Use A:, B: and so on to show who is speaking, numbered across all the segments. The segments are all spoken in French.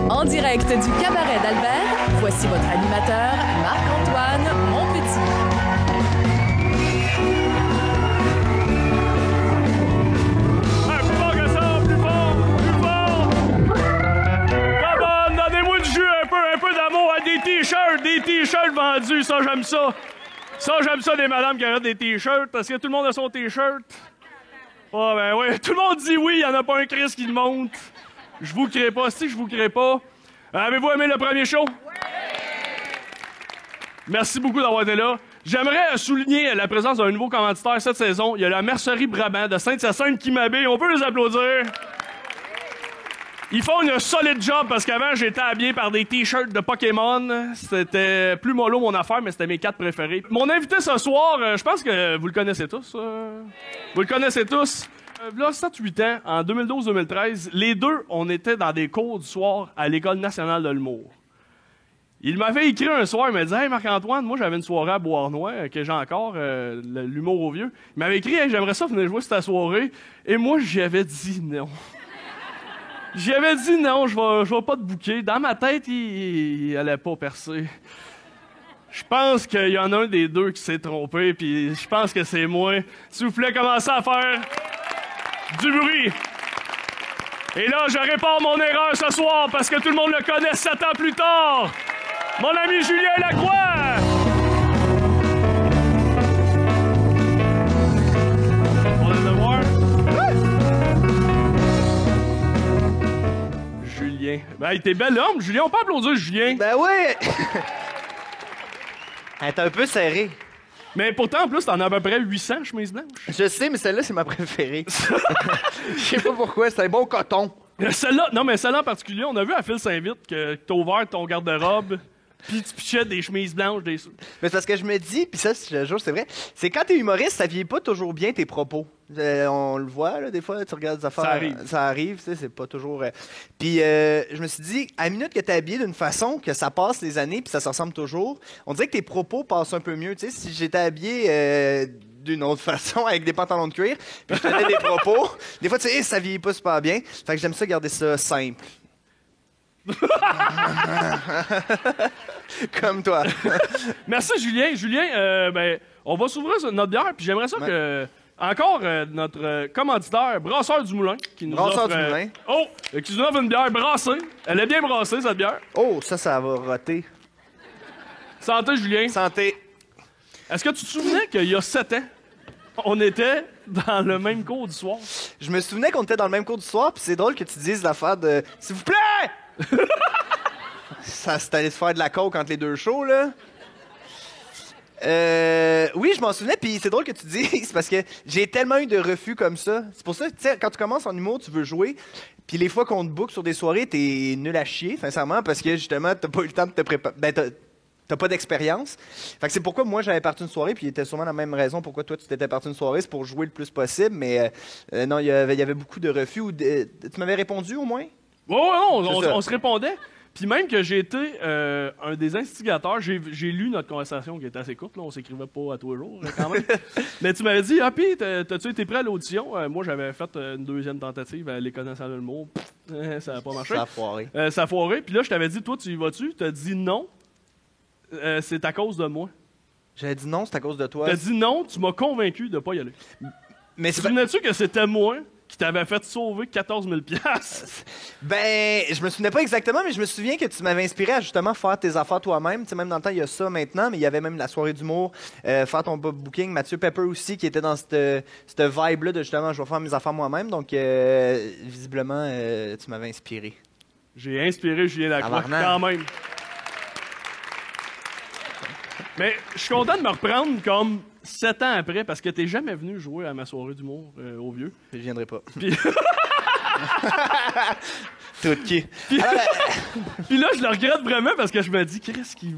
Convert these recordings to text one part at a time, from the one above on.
A: En direct du cabaret d'Albert, voici votre animateur, Marc-Antoine Monpetit.
B: Plus fort que ça, plus fort, plus fort! Come on, donnez-moi du jus, un peu d'amour, hein, des t-shirts vendus, ça j'aime ça. Ça j'aime ça des madames qui arrêtent des t-shirts, parce que tout le monde a son t-shirt. Oh ben oui, tout le monde dit oui, il y en a pas un Chris qui le monte. Je vous crée pas, si je vous crée pas. Avez-vous aimé le premier show? Merci beaucoup d'avoir été là. J'aimerais souligner la présence d'un nouveau commanditaire cette saison. Il y a la Mercerie Brabant de Sainte-Hyacinthe qui m'habille. On peut les applaudir. Ils font une solide job parce qu'avant, j'étais habillé par des t-shirts de Pokémon. C'était plus mollo mon affaire, mais c'était mes 4 préférés. Mon invité ce soir, je pense que vous le connaissez tous. Vous le connaissez tous. Là, 7-8 ans, en 2012-2013, les deux, on était dans des cours du soir à l'École nationale de l'humour. Il m'avait écrit un soir, il m'a dit « Hey Marc-Antoine, moi j'avais une soirée à Beauharnois, que j'ai encore, l'humour au vieux. » Il m'avait écrit « Hey, j'aimerais ça venir jouer cette soirée. » Et moi, j'avais dit non. J'avais dit non, je vais pas te booker. Dans ma tête, il allait pas percer. Je pense qu'il y en a un des deux qui s'est trompé, puis je pense que c'est moi. S'il vous plaît, commencez à faire du bruit. Et là, je répare mon erreur ce soir parce que tout le monde le connaît 7 ans plus tard. Mon ami Julien Lacroix. On a le devoir. Julien. Ben, t'es bel homme, Julien. On peut applaudir Julien.
C: Ben oui! Elle est un peu serrée.
B: Mais pourtant, en plus, t'en as à peu près 800 chemises blanches.
C: Je sais, mais celle-là, c'est ma préférée. Je sais pas pourquoi, c'est un bon coton.
B: Celle-là, non, mais celle-là en particulier, on a vu à Phil Saint-Vite que t'as ouvert ton garde-robe, puis tu pichais des chemises blanches. Mais
C: c'est parce que je me dis, puis ça, je te jure, c'est vrai, c'est quand t'es humoriste, ça vieillit pas toujours bien tes propos. On le voit, là, des fois, tu regardes des affaires. Ça arrive, tu sais, c'est pas toujours. Puis je me suis dit, à la minute que t'es habillé d'une façon, que ça passe les années, puis ça se ressemble toujours, on dirait que tes propos passent un peu mieux. Tu sais, si j'étais habillé d'une autre façon, avec des pantalons de cuir, puis je tenais des propos, des fois, tu sais, ça vieillit pas super bien. Fait que j'aime ça garder ça simple. Comme toi.
B: Merci, Julien. Julien, ben, on va s'ouvrir notre bière, puis j'aimerais ça que. Encore notre commanditaire, Brasseur du Moulin, qui nous
C: Brasseur
B: offre...
C: du Moulin.
B: Qui nous offre une bière brassée. Elle est bien brassée, cette bière.
C: Oh, ça va roter.
B: Santé, Julien.
C: Santé.
B: Est-ce que tu te souvenais qu'il y a 7 ans, on était dans le même cours du soir?
C: Je me souvenais qu'on était dans le même cours du soir, puis c'est drôle que tu dises l'affaire de « S'il vous plaît! » Ça s'est allé se faire de la coke entre les deux shows, là. Oui, je m'en souvenais, puis c'est drôle que tu dises, parce que j'ai tellement eu de refus comme ça. C'est pour ça que, tu sais, quand tu commences en humour, tu veux jouer, puis les fois qu'on te book sur des soirées, t'es nul à chier, sincèrement, parce que, justement, t'as pas eu le temps de te préparer. Ben, t'as pas d'expérience. Fait que c'est pourquoi moi, j'avais parti une soirée, puis il était sûrement la même raison pourquoi toi, tu t'étais parti une soirée, c'est pour jouer le plus possible, mais non, il y avait beaucoup de refus. Tu m'avais répondu, au moins?
B: On se répondait. Puis même que j'ai été un des instigateurs, j'ai lu notre conversation qui était assez courte, là, on s'écrivait pas à tous les jours, quand même. Mais tu m'avais dit, puis t'as-tu été prêt à l'audition? Moi, j'avais fait une deuxième tentative à l'École nationale de l'humour. Ça n'a pas marché.
C: Ça a foiré.
B: Ça a foiré. Puis là, je t'avais dit, toi, tu y vas-tu? T'as dit non. C'est à cause de moi.
C: J'avais dit non, c'est à cause de toi.
B: T'as dit non, tu m'as convaincu de pas y aller.
C: Mais
B: tu souvenais-tu que c'était moi qui t'avait fait sauver 14 000 $?
C: Ben, je me souvenais pas exactement, mais je me souviens que tu m'avais inspiré à justement faire tes affaires toi-même. Tu sais, même dans le temps, il y a ça maintenant, mais il y avait même la soirée d'humour, faire ton booking. Mathieu Pepper aussi, qui était dans cette vibe-là de justement, je vais faire mes affaires moi-même. Donc, visiblement, tu m'avais inspiré.
B: J'ai inspiré Julien Lacroix, quand même. Mais je suis content de me reprendre comme 7 ans après, parce que t'es jamais venu jouer à ma soirée d'humour au vieux.
C: Je viendrai pas.
B: Puis...
C: Tout qui.
B: Puis là, je le regrette vraiment parce que je me dis, Chris qui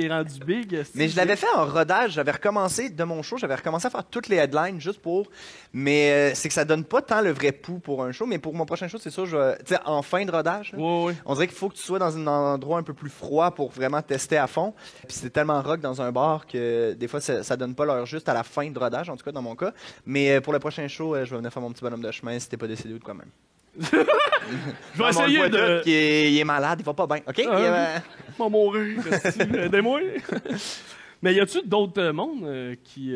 B: est rendu big.
C: Mais je l'avais fait en rodage. J'avais recommencé de mon show. J'avais recommencé à faire toutes les headlines juste pour. Mais c'est que ça donne pas tant le vrai pouls pour un show. Mais pour mon prochain show, c'est sûr, tu sais, en fin de rodage.
B: Oui.
C: On dirait qu'il faut que tu sois dans un endroit un peu plus froid pour vraiment tester à fond. Puis c'est tellement rock dans un bar que des fois, ça donne pas l'heure juste à la fin de rodage, en tout cas dans mon cas. Mais pour le prochain show, je vais venir faire mon petit bonhomme de chemin si t'es pas décidé ou de quoi même.
B: Je vais essayer de...
C: Il est malade, il va pas bien, OK? Il
B: va mourir, aidez-moi. Mais y a-tu d'autres mondes qui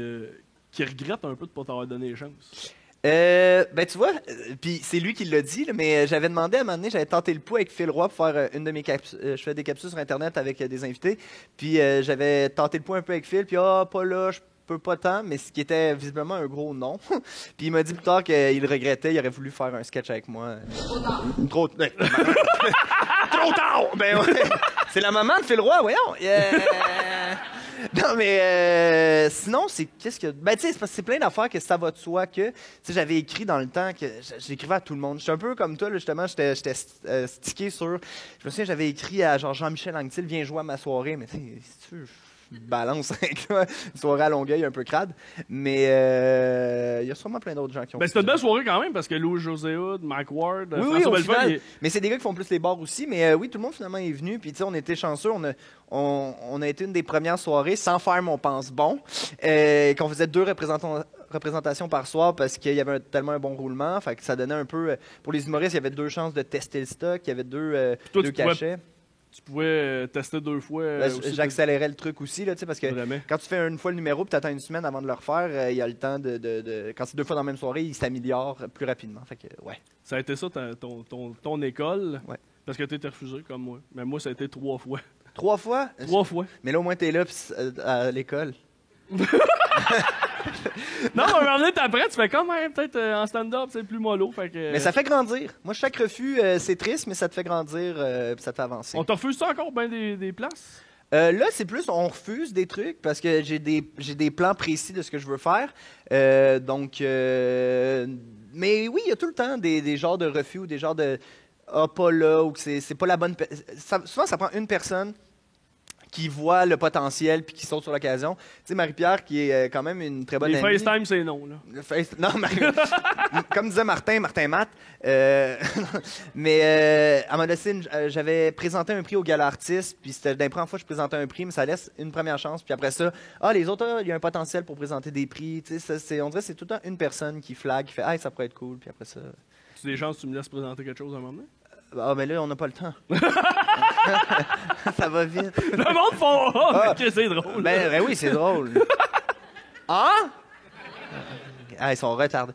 B: regrettent un peu de pas t'avoir donné les chances?
C: Ben tu vois, puis c'est lui qui l'a dit, là, mais j'avais demandé à un moment donné, j'avais tenté le pouls avec Phil Roy pour faire une de mes capsules. Je fais des capsules sur Internet avec des invités, puis j'avais tenté le pouls un peu avec Phil, puis pas là, je peux pas tant, mais ce qui était visiblement un gros non. Puis il m'a dit plus tard qu'il regrettait, il aurait voulu faire un sketch avec moi. Trop tard. Trop tard! Ben ouais. C'est la maman de Phil Roy, voyons! Non, mais sinon, c'est qu'est-ce que. Ben, tu sais, c'est plein d'affaires que ça va de soi que. Tu sais, j'avais écrit dans le temps que j'écrivais à tout le monde. J'étais un peu comme toi, là, justement, j'étais stické sur. Je me souviens, j'avais écrit à genre Jean-Michel Anctil, viens jouer à ma soirée, mais tu sais, si tu veux, balance avec toi, une soirée à Longueuil un peu crade. Mais il y a sûrement plein d'autres gens qui ont.
B: Ben, c'était une belle soirée quand même, parce que Louis-José Hood, Mike Ward,
C: oui,
B: François
C: au
B: Bellefeuille.
C: final, mais c'est des gars qui font plus les bars aussi. Mais oui, tout le monde finalement est venu. Puis tu sais, on était chanceux. On a été une des premières soirées sans faire mon pense bon. Qu'on faisait 2 représentations par soir parce qu'il y avait tellement un bon roulement. Fait que ça donnait un peu. Pour les humoristes, il y avait 2 chances de tester le stock. Il y avait 2 cachets.
B: Tu pouvais tester 2 fois.
C: J'accélérais le truc aussi, là, parce que
B: Vraiment.
C: quand tu fais une fois le numéro et tu attends une semaine avant de le refaire, il y a le temps quand c'est 2 fois dans la même soirée, il s'améliore plus rapidement. Fait que, ouais.
B: Ça a été ça ton école,
C: ouais.
B: Parce que tu étais refusé comme moi. Mais moi, ça a été 3 fois.
C: 3 fois?
B: 3 fois.
C: Mais là, au moins, tu es là à l'école.
B: Non, mais à un moment donné, après, tu fais quand même, peut-être en stand-up, c'est plus mollo. Fait que,
C: mais ça fait grandir. Moi, chaque refus, c'est triste, mais ça te fait grandir puis ça te fait avancer.
B: On te refuse-tu encore bien des places?
C: Là, c'est plus, on refuse des trucs parce que j'ai des plans précis de ce que je veux faire. Mais oui, il y a tout le temps des genres de refus ou des genres de pas là, ou que c'est pas la bonne. Souvent, ça prend une personne qui voit le potentiel puis qui saute sur l'occasion. Tu sais, Marie-Pierre, qui est quand même une très bonne amie.
B: Les FaceTime, c'est non, là.
C: Non, comme disait Martin Matt. Mais elle m'a laissé j'avais présenté un prix au Gala Artiste, puis c'était la première fois que je présentais un prix, mais ça laisse une première chance. Puis après ça, les autres, il y a un potentiel pour présenter des prix. Tu sais, on dirait que c'est tout le temps une personne qui flag, qui fait « Hey, ça pourrait être cool ». Puis après ça...
B: Tu as des chances que tu me laisses présenter quelque chose à un moment donné?
C: Mais là, on n'a pas le temps. Ça va vite.
B: Le monde font mais c'est drôle.
C: Ben oui, c'est drôle. Hein? Ils sont retardés.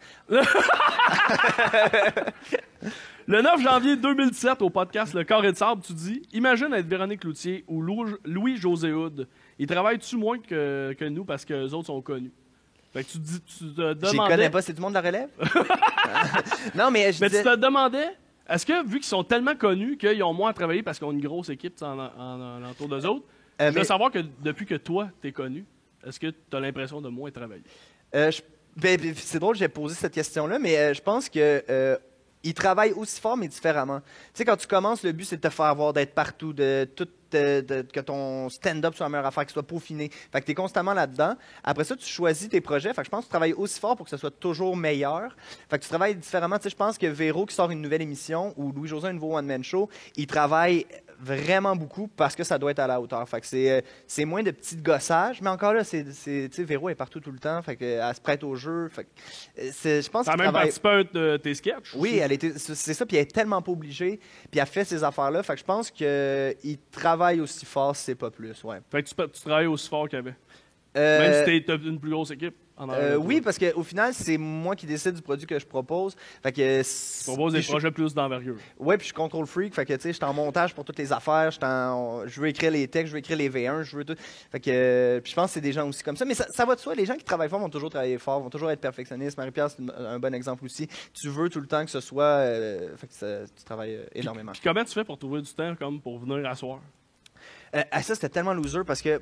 B: Le 9 janvier 2017, au podcast Le Carré de Sable, tu dis « Imagine être Véronique Cloutier ou Louis-José Hood. Ils travaillent-tu moins que nous parce qu'eux autres sont connus? » Fait que tu te demandais...
C: Je les connais pas, c'est du monde de la relève? Non, mais
B: tu te demandais... Est-ce que, vu qu'ils sont tellement connus qu'ils ont moins à travailler parce qu'ils ont une grosse équipe en entour d'eux autres, je veux savoir que depuis que toi, t'es connu, est-ce que tu as l'impression de moins travailler?
C: C'est drôle, j'ai posé cette question-là, mais je pense que ils travaillent aussi fort, mais différemment. Tu sais, quand tu commences, le but, c'est de te faire voir, d'être partout, que ton stand-up soit la meilleure affaire, qu'il soit peaufiné. Fait que tu es constamment là-dedans. Après ça, tu choisis tes projets. Fait que je pense que tu travailles aussi fort pour que ce soit toujours meilleur. Fait que tu travailles différemment. Tu sais, je pense que Véro, qui sort une nouvelle émission, ou Louis-José, un nouveau one-man show, il travaille vraiment beaucoup parce que ça doit être à la hauteur. Fait que c'est moins de petits gossages, mais encore là, tu sais, Véro est partout tout le temps. Fait que elle se prête au jeu. Fait que je pense
B: qu'elle a même participé à de tes sketchs.
C: Oui, c'est ça, puis elle est tellement pas obligée, puis elle fait ces affaires-là. Fait que je pense qu'il travaille aussi fort, si c'est pas plus, ouais.
B: Fait que tu travailles aussi fort qu'il y avait. Même si t'as une plus grosse équipe.
C: Oui, parce qu'au final, c'est moi qui décide du produit que je propose. Fait que
B: tu proposes des projets plus d'envergure.
C: Oui, puis je suis control freak. Fait que tu sais, je suis en montage pour toutes les affaires. Je veux écrire les textes, je veux écrire les V1, je veux tout. Fait que puis je pense que c'est des gens aussi comme ça. Mais ça va de soi. Les gens qui travaillent fort vont toujours travailler fort, vont toujours être perfectionnistes. Marie-Pierre, c'est un bon exemple aussi. Tu veux tout le temps que ce soit. Fait que tu travailles énormément.
B: Puis comment tu fais pour trouver du temps comme pour venir asseoir?
C: Ça, c'était tellement loser parce que.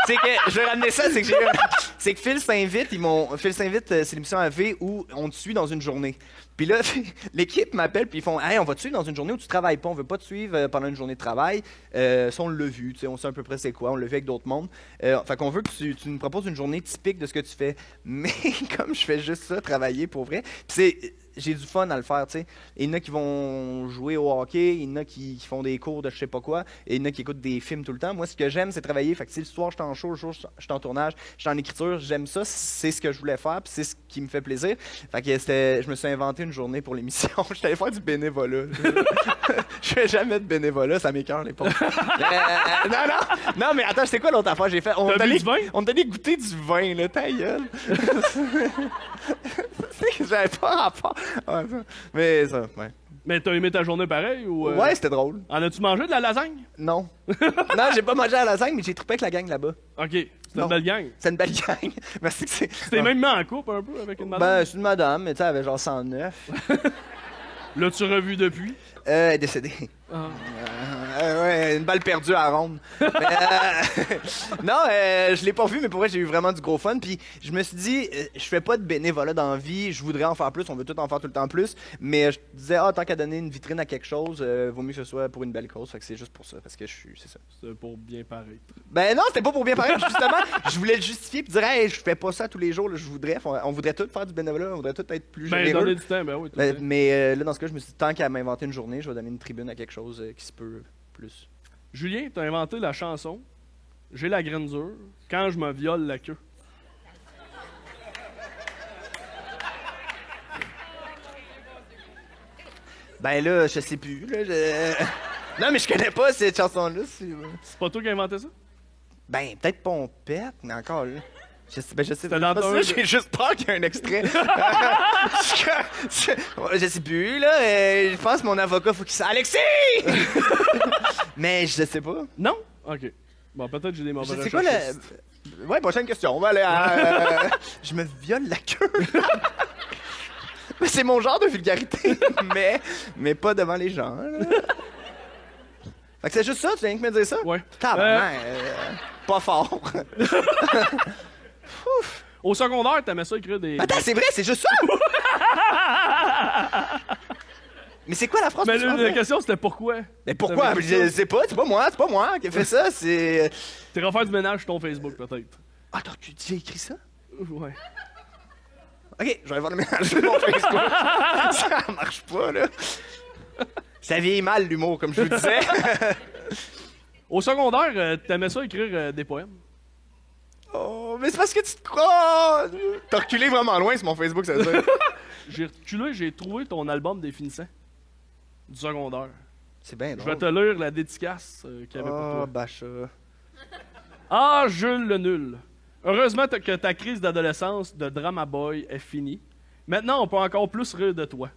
C: C'est que, je vais ramener ça, c'est que Phil s'invite, Phil s'invite, c'est l'émission à V où on te suit dans une journée. Puis là, l'équipe m'appelle, puis ils font « Hey, on va te suivre dans une journée où tu travailles pas, on veut pas te suivre pendant une journée de travail. » Ça, on l'a vu, tu sais, on sait à peu près c'est quoi, on l'a vu avec d'autres mondes. Fait qu'on veut que tu nous proposes une journée typique de ce que tu fais. Mais comme je fais juste ça, travailler pour vrai, j'ai du fun à le faire, tu sais. Il y en a qui vont jouer au hockey, il y en a qui font des cours de je sais pas quoi, et il y en a qui écoutent des films tout le temps. Moi, ce que j'aime, c'est travailler. Fait que si le soir, je suis en show, le jour, je suis en tournage, je suis en écriture, j'aime ça, c'est ce que je voulais faire, puis c'est ce qui me fait plaisir. Fait que je me suis inventé une journée pour l'émission. Je suis allé faire du bénévolat. Je fais jamais de bénévolat, ça m'écoeure les pauvres. Non, mais attends, c'est quoi l'autre affaire j'ai fait? On t'a allé goûter du vin, là, ta gueule. J'avais pas rapport. Mais ça, ouais.
B: Mais t'as aimé ta journée pareil ou.
C: Ouais, c'était drôle.
B: En as-tu mangé de la lasagne?
C: Non. Non, j'ai pas mangé à la lasagne, mais j'ai trippé avec la gang là-bas.
B: OK. C'est une belle gang.
C: C'est une belle gang. Merci que c'est.
B: T'es même mis en couple un peu avec une madame?
C: Ben, c'est une madame, mais tu sais, elle avait genre 109.
B: L'as-tu revu depuis?
C: Elle est décédée. Ouais, une balle perdue à la ronde. Non, je l'ai pas vu, mais pour vrai, j'ai eu vraiment du gros fun. Puis je me suis dit, je fais pas de bénévolat dans la vie, je voudrais en faire plus, on veut tout en faire tout le temps plus. Mais je disais, tant qu'à donner une vitrine à quelque chose, vaut mieux que ce soit pour une belle cause. Fait que c'est juste pour ça, parce que c'est ça.
B: C'est pour bien paraître.
C: Ben non, c'était pas pour bien paraître. Justement, je voulais le justifier puis dire, hey, je fais pas ça tous les jours, là, je voudrais. On voudrait tous faire du bénévolat, on voudrait tous être plus généreux.
B: Ben, donner du temps, ben oui.
C: Mais là, dans ce cas, je me suis dit, tant qu'à m'inventer une journée, je vais donner une tribune à quelque chose qui se peut plus.
B: Julien, t'as inventé la chanson « J'ai la graine dure quand je me viole la queue ».
C: Ben là, je sais plus. Là, Non, mais je connais pas cette chanson-là.
B: C'est pas toi qui as inventé ça?
C: Ben, peut-être Pompette, mais encore là. Je sais
B: pas.
C: J'ai juste peur qu'il y ait un extrait. Je sais plus, là. Je pense que mon avocat, faut qu'il s'en... Alexis! Mais je sais pas.
B: Non? OK. Bon, peut-être que j'ai des mauvais
C: C'est quoi le... Ouais, prochaine question. On va aller à... Je me viole la queue. C'est mon genre de vulgarité, mais pas devant les gens. Là. Fait que c'est juste ça, tu viens de me dire ça?
B: Ouais.
C: Tabarnak, pas fort.
B: Au secondaire, t'aimais ça écrire des...
C: Attends, c'est vrai, c'est juste ça! Mais c'est quoi la phrase?
B: Mais la question, c'était pourquoi?
C: Mais pourquoi? Je sais pas, c'est pas moi qui ai fait ça, c'est...
B: T'es refaire du ménage sur ton Facebook, peut-être.
C: Attends, tu as écrit ça?
B: Ouais.
C: OK, je vais faire le ménage sur mon Facebook. Ça marche pas, là. Ça vieillit mal, l'humour, comme je vous disais.
B: Au secondaire, t'aimais ça écrire des poèmes?
C: Oh, mais c'est parce que tu te crois! T'as reculé vraiment loin sur mon Facebook, ça veut dire.
B: J'ai reculé, j'ai trouvé ton album définissant du secondaire.
C: C'est bien drôle.
B: Je vais te lire la dédicace qu'il y avait pour toi.
C: Ah, Bacha.
B: Ah, Jules le nul. Heureusement que ta crise d'adolescence de Drama Boy est finie. Maintenant, on peut encore plus rire de toi.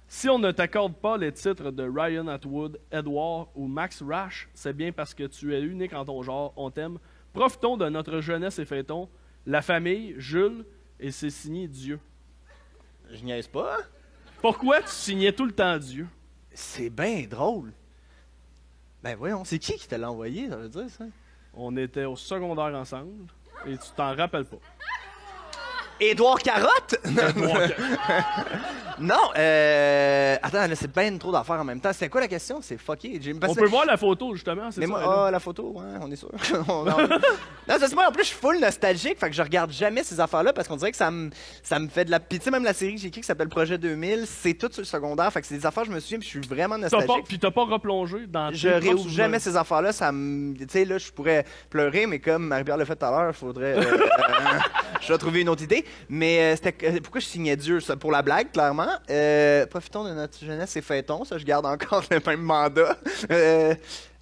B: Si on ne t'accorde pas les titres de Ryan Atwood, Edward ou Max Rash, c'est bien parce que tu es unique en ton genre, on t'aime. Profitons de notre jeunesse et fêtons la famille, Jules, et c'est signé Dieu.
C: Je niaise pas.
B: Pourquoi tu signais tout le temps Dieu?
C: C'est bien drôle. Ben voyons, c'est qui te l'a envoyé, ça veut dire ça?
B: On était au secondaire ensemble et tu t'en rappelles pas.
C: Édouard Carotte? Non, attends, là, c'est bien trop d'affaires en même temps. C'était quoi la question? C'est fucké.
B: On peut voir la photo, justement, c'est ça.
C: Moi, la photo, ouais, on est sûr. Non, c'est moi, en plus, je suis full nostalgique, fait que je regarde jamais ces affaires-là parce qu'on dirait que ça me fait de la... Puis tu sais, même la série que j'ai écrite qui s'appelle Projet 2000, c'est tout sur le secondaire, fait que c'est des affaires, je me souviens, puis je suis vraiment nostalgique.
B: Puis t'as pas replongé dans...
C: Je réouvre jamais ces affaires-là, ça me... Tu sais, là, je pourrais pleurer, mais comme Marie-Pierre l'a fait tout à l'heure, il faudrait... je vais trouver une autre idée. Mais c'était pourquoi je signais Dieu? Ça, pour la blague, clairement. Profitons de notre jeunesse et fêtons. Ça, je garde encore le même mandat.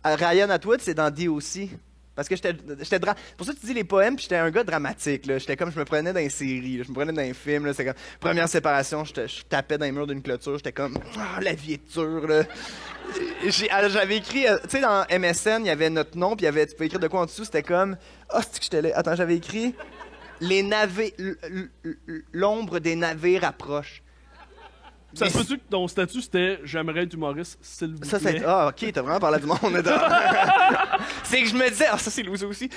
C: Ryan Atwood, c'est dans D.O.C. Parce que j'étais pour ça, tu dis les poèmes, puis j'étais un gars dramatique. Là. J'étais comme, je me prenais dans les séries, là. Je me prenais dans les films. Là. C'est comme, première séparation, je tapais dans les murs d'une clôture. J'étais comme, la vie est dure. Là. J'avais écrit, tu sais, dans MSN, il y avait notre nom, puis tu pouvais écrire de quoi en dessous. C'était comme, c'est que j'étais là. Attends, j'avais écrit... L'ombre des navires approche.
B: Ça se peut-tu que ton statut c'était « J'aimerais être humoriste, s'il vous plaît ».
C: Ça, c'est... Ah, OK, t'as vraiment parlé du monde. C'est que je me disais... Ah, ça, c'est loser aussi.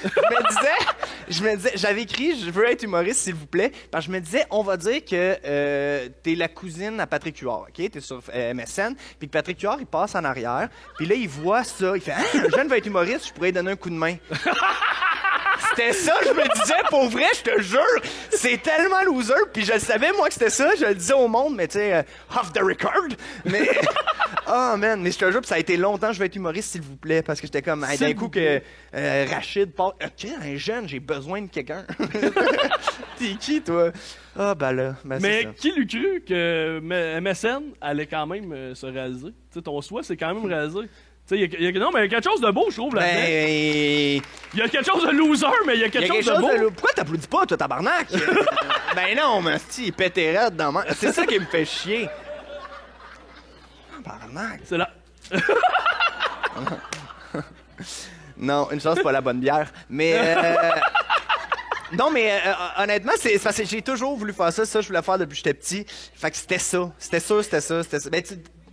C: Je me disais... J'avais écrit « Je veux être humoriste, s'il vous plaît ». Parce que je me disais, on va dire que t'es la cousine à Patrick Huard, OK? T'es sur MSN. Puis que Patrick Huard, il passe en arrière. Puis là, il voit ça. Il fait « Ah, un jeune va être humoriste, je pourrais lui donner un coup de main. » C'était ça, je me disais, pour vrai, je te jure, c'est tellement loser. Puis je le savais, moi, que c'était ça. Je le disais au monde, mais tu sais, off the record. Mais, oh man, mais je te jure, ça a été longtemps, je vais être humoriste, s'il vous plaît. Parce que j'étais comme, d'un coup, que Rachid part, OK, un jeune, j'ai besoin de quelqu'un. T'es qui, toi? Ah, ben là. Ben
B: mais qui l'eût cru que MSN allait quand même se réaliser? Tu sais, ton souhait, c'est quand même réalisé. Non, mais il y a quelque chose de beau, je trouve, là-dedans. Il y a quelque chose de loser, mais il y a quelque chose de beau.
C: Pourquoi t'applaudis pas, toi, tabarnak? Ben non, mais il pétait raide dans ma... C'est ça qui me fait chier. Tabarnak.
B: C'est là.
C: Non, une chance, pas la bonne bière. Mais... Non, mais honnêtement, c'est parce que j'ai toujours voulu faire ça. Ça, je voulais faire depuis que j'étais petit. Fait que c'était ça. C'était ça. Ben,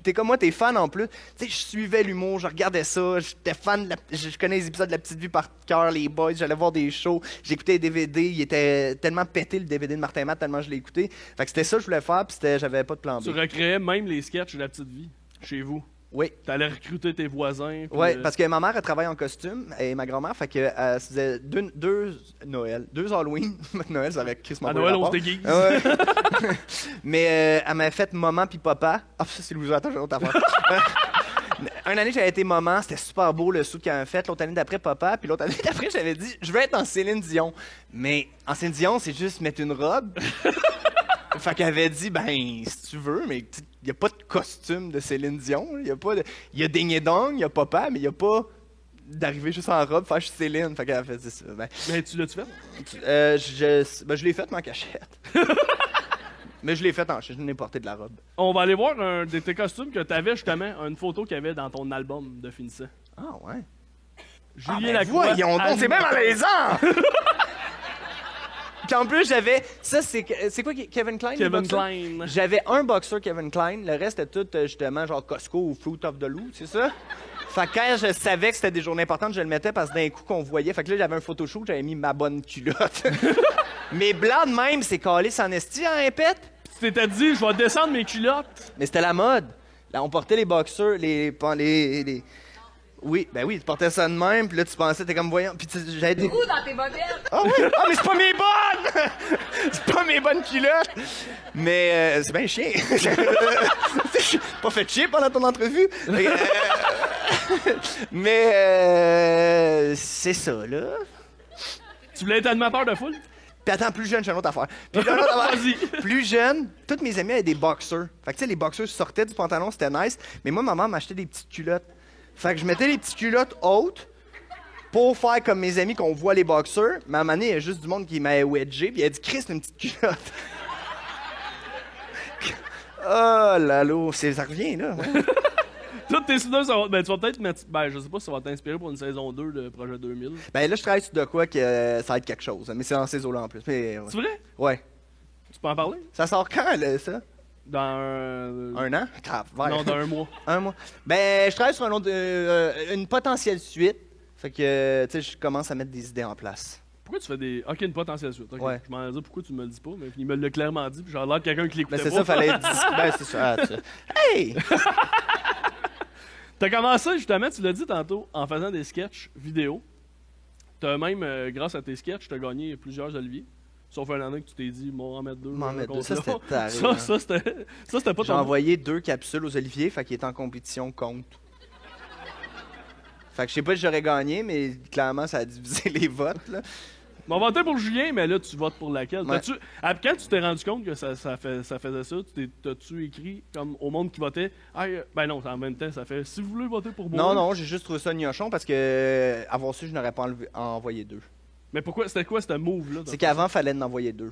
C: t'es comme moi, t'es fan en plus. Tu sais, je suivais l'humour, je regardais ça, j'étais fan je connais les épisodes de La Petite Vie par cœur, les boys, j'allais voir des shows, j'écoutais les DVD, il était tellement pété le DVD de Martin Matt tellement je l'ai écouté. Fait que c'était ça que je voulais faire, puis j'avais pas de plan B.
B: Tu recréais même les sketchs de La Petite Vie chez vous.
C: Oui.
B: T'allais recruter tes voisins.
C: Oui, parce que ma mère, elle travaille en costume, et ma grand-mère, fait que se faisait deux Noël, 2 Halloween. Noël, ça aurait crissement
B: à Noël, on se déguise.
C: Ouais. Mais elle m'a fait maman puis papa. Ah, ça, c'est loser. Attends, j'ai une autre affaire. Une année, j'avais été maman, c'était super beau le saut qu'elle avait fait. L'autre année d'après, papa. Puis l'autre année d'après, j'avais dit, je veux être en Céline Dion. Mais en Céline Dion, c'est juste mettre une robe. Fait qu'elle avait dit, ben, si tu veux, mais il n'y a pas de costume de Céline Dion. Il y a Ding et Dong, il y a Papa, mais il n'y a pas d'arriver juste en robe, faire juste Céline. Fait qu'elle a fait ça. Ben,
B: mais tu l'as-tu fait?
C: Je l'ai fait, mais en cachette. Mais je l'ai fait je n'ai porté de la robe.
B: On va aller voir un de tes costumes que tu avais justement, une photo qu'il y avait dans ton album de finissant.
C: Ah ouais?
B: Julien Lacroix.
C: Voyons donc, c'est même malaisant! Puis en plus, j'avais... Ça, c'est quoi, Kevin Klein?
B: Kevin Klein.
C: J'avais un boxeur Kevin Klein. Le reste était tout, justement, genre Costco ou Fruit of the Loom, c'est ça? Fait que quand je savais que c'était des journées importantes, je le mettais parce que d'un coup qu'on voyait. Fait que là, j'avais un photoshoot, j'avais mis ma bonne culotte. Mais blanc de même, c'est calé sans esti, hein, répète?
B: Tu t'étais dit, je vais descendre mes culottes.
C: Mais c'était la mode. Là, on portait les boxeurs, Oui, ben oui, tu portais ça de même, puis là, tu pensais, t'es comme voyant, puis j'avais des...
D: Où dans tes bobettes?
C: Ah oui! Ah, mais c'est pas mes bonnes! C'est pas mes bonnes culottes! Mais c'est bien chien. J'ai pas fait chier pendant ton entrevue. Mais c'est ça, là.
B: Tu voulais être animateur de foule?
C: Puis attends, plus jeune, j'ai une autre affaire. Puis là,
B: vas-y.
C: Plus jeune, tous mes amis avaient des boxers. Fait que tu sais, les boxers sortaient du pantalon, c'était nice. Mais moi, maman m'achetait des petites culottes. Fait que je mettais les petites culottes hautes pour faire comme mes amis qu'on voit les boxers. Mais à un moment donné, il y a juste du monde qui m'a wedgé. Puis il a dit, Chris, une petite culotte. Oh là là, ça revient là. Ouais.
B: Toutes tes souvenirs, tu vas peut-être mettre. Ben, je sais pas si ça va t'inspirer pour une saison 2 de Projet 2000.
C: Ben là, je travaille sur de quoi que ça va être quelque chose. Mais c'est dans ces eaux-là en plus. Mais, ouais.
B: Tu voulais?
C: Ouais.
B: Tu peux en parler?
C: Ça sort quand, là, ça?
B: Dans
C: un an?
B: Non, dans un mois.
C: Un mois. Ben, je travaille sur une potentielle suite. Fait que, tu sais, je commence à mettre des idées en place.
B: Pourquoi tu fais des... OK, une potentielle suite. Okay.
C: Ouais.
B: Je m'en ai dit pourquoi tu me le dis pas, mais il me l'a clairement dit, puis j'ai l'air de quelqu'un qui l'écoutait
C: pas. Ben, c'est
B: pas.
C: ça, fallait être ben, c'est ça. Hey!
B: T'as commencé, justement, tu l'as dit tantôt, en faisant des sketchs vidéo. T'as même, grâce à tes sketchs, t'as gagné plusieurs Olivier. Sauf un année que tu t'es dit, m'en mettre deux.
C: Ça, c'était taré.
B: Ça, c'était pas
C: J'ai envoyé 2 capsules aux Olivier, fait qu'il est en compétition contre. Fait que je sais pas si j'aurais gagné, mais clairement, ça a divisé les votes, là.
B: On va voter pour Julien, mais là, tu votes pour laquelle?
C: Ouais.
B: Quand tu t'es rendu compte que ça faisait ça, t'as-tu écrit comme au monde qui votait? Ben non, en même temps, ça fait si vous voulez voter pour moi.
C: Non, j'ai juste trouvé ça gnochon parce que avoir su, je n'aurais pas envoyé 2.
B: Mais pourquoi? C'était quoi ce move-là?
C: C'est qu'avant, il fallait en envoyer 2.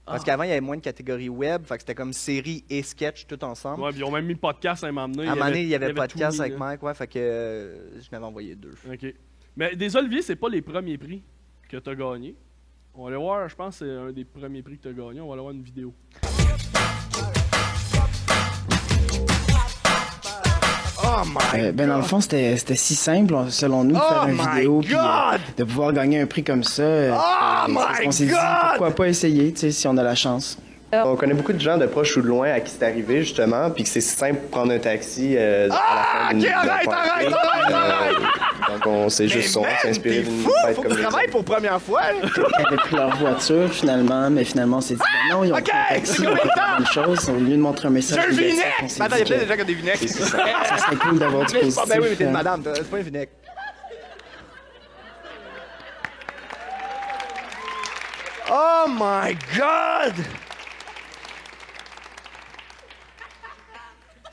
C: Parce qu'avant, il y avait moins de catégories web, fait que c'était comme série et sketch tout ensemble.
B: Ouais, puis ils ont même mis le podcast à un moment donné.
C: À un moment donné, il y avait podcast
B: tout
C: avec Mike, ouais, fait que je n'avais envoyé 2.
B: OK. Mais des Olivier, c'est pas les premiers prix que tu as gagnés. On va aller voir, je pense que c'est un des premiers prix que tu as gagné. On va aller voir une vidéo.
C: Oh my
E: ben dans le fond, c'était si simple, selon nous, de faire une vidéo puis de pouvoir gagner un prix comme ça.
C: Oh my
E: on s'est dit, pourquoi pas essayer, tu sais, si on a la chance.
C: On connaît beaucoup de gens de proche ou de loin à qui c'est arrivé, justement, puis que c'est simple de prendre un taxi à la fin d'une
D: arrête!
C: Donc, on s'est juste inspiré d'une fête
D: Faut
C: comme
D: que tu
C: les
D: travailles
C: autres.
D: pour première fois, là.
E: Ils avaient pris leur voiture, finalement, mais finalement, on s'est dit, ben non, ils ont pris un taxi,
D: c'est
E: ils ont
D: combien de
E: fait
D: temps?
E: la bonne chose. Au lieu de montrer un message
D: J'ai un
E: négatif,
D: vinaigre!
E: on s'est
D: Attends, il y a
E: dit
D: peut-être des
E: que
D: gens qui ont des vinaigres.
E: ça serait cool d'avoir du positif.
D: Ben oui, mais t'es une madame, c'est pas un vinaigre. Oh my God!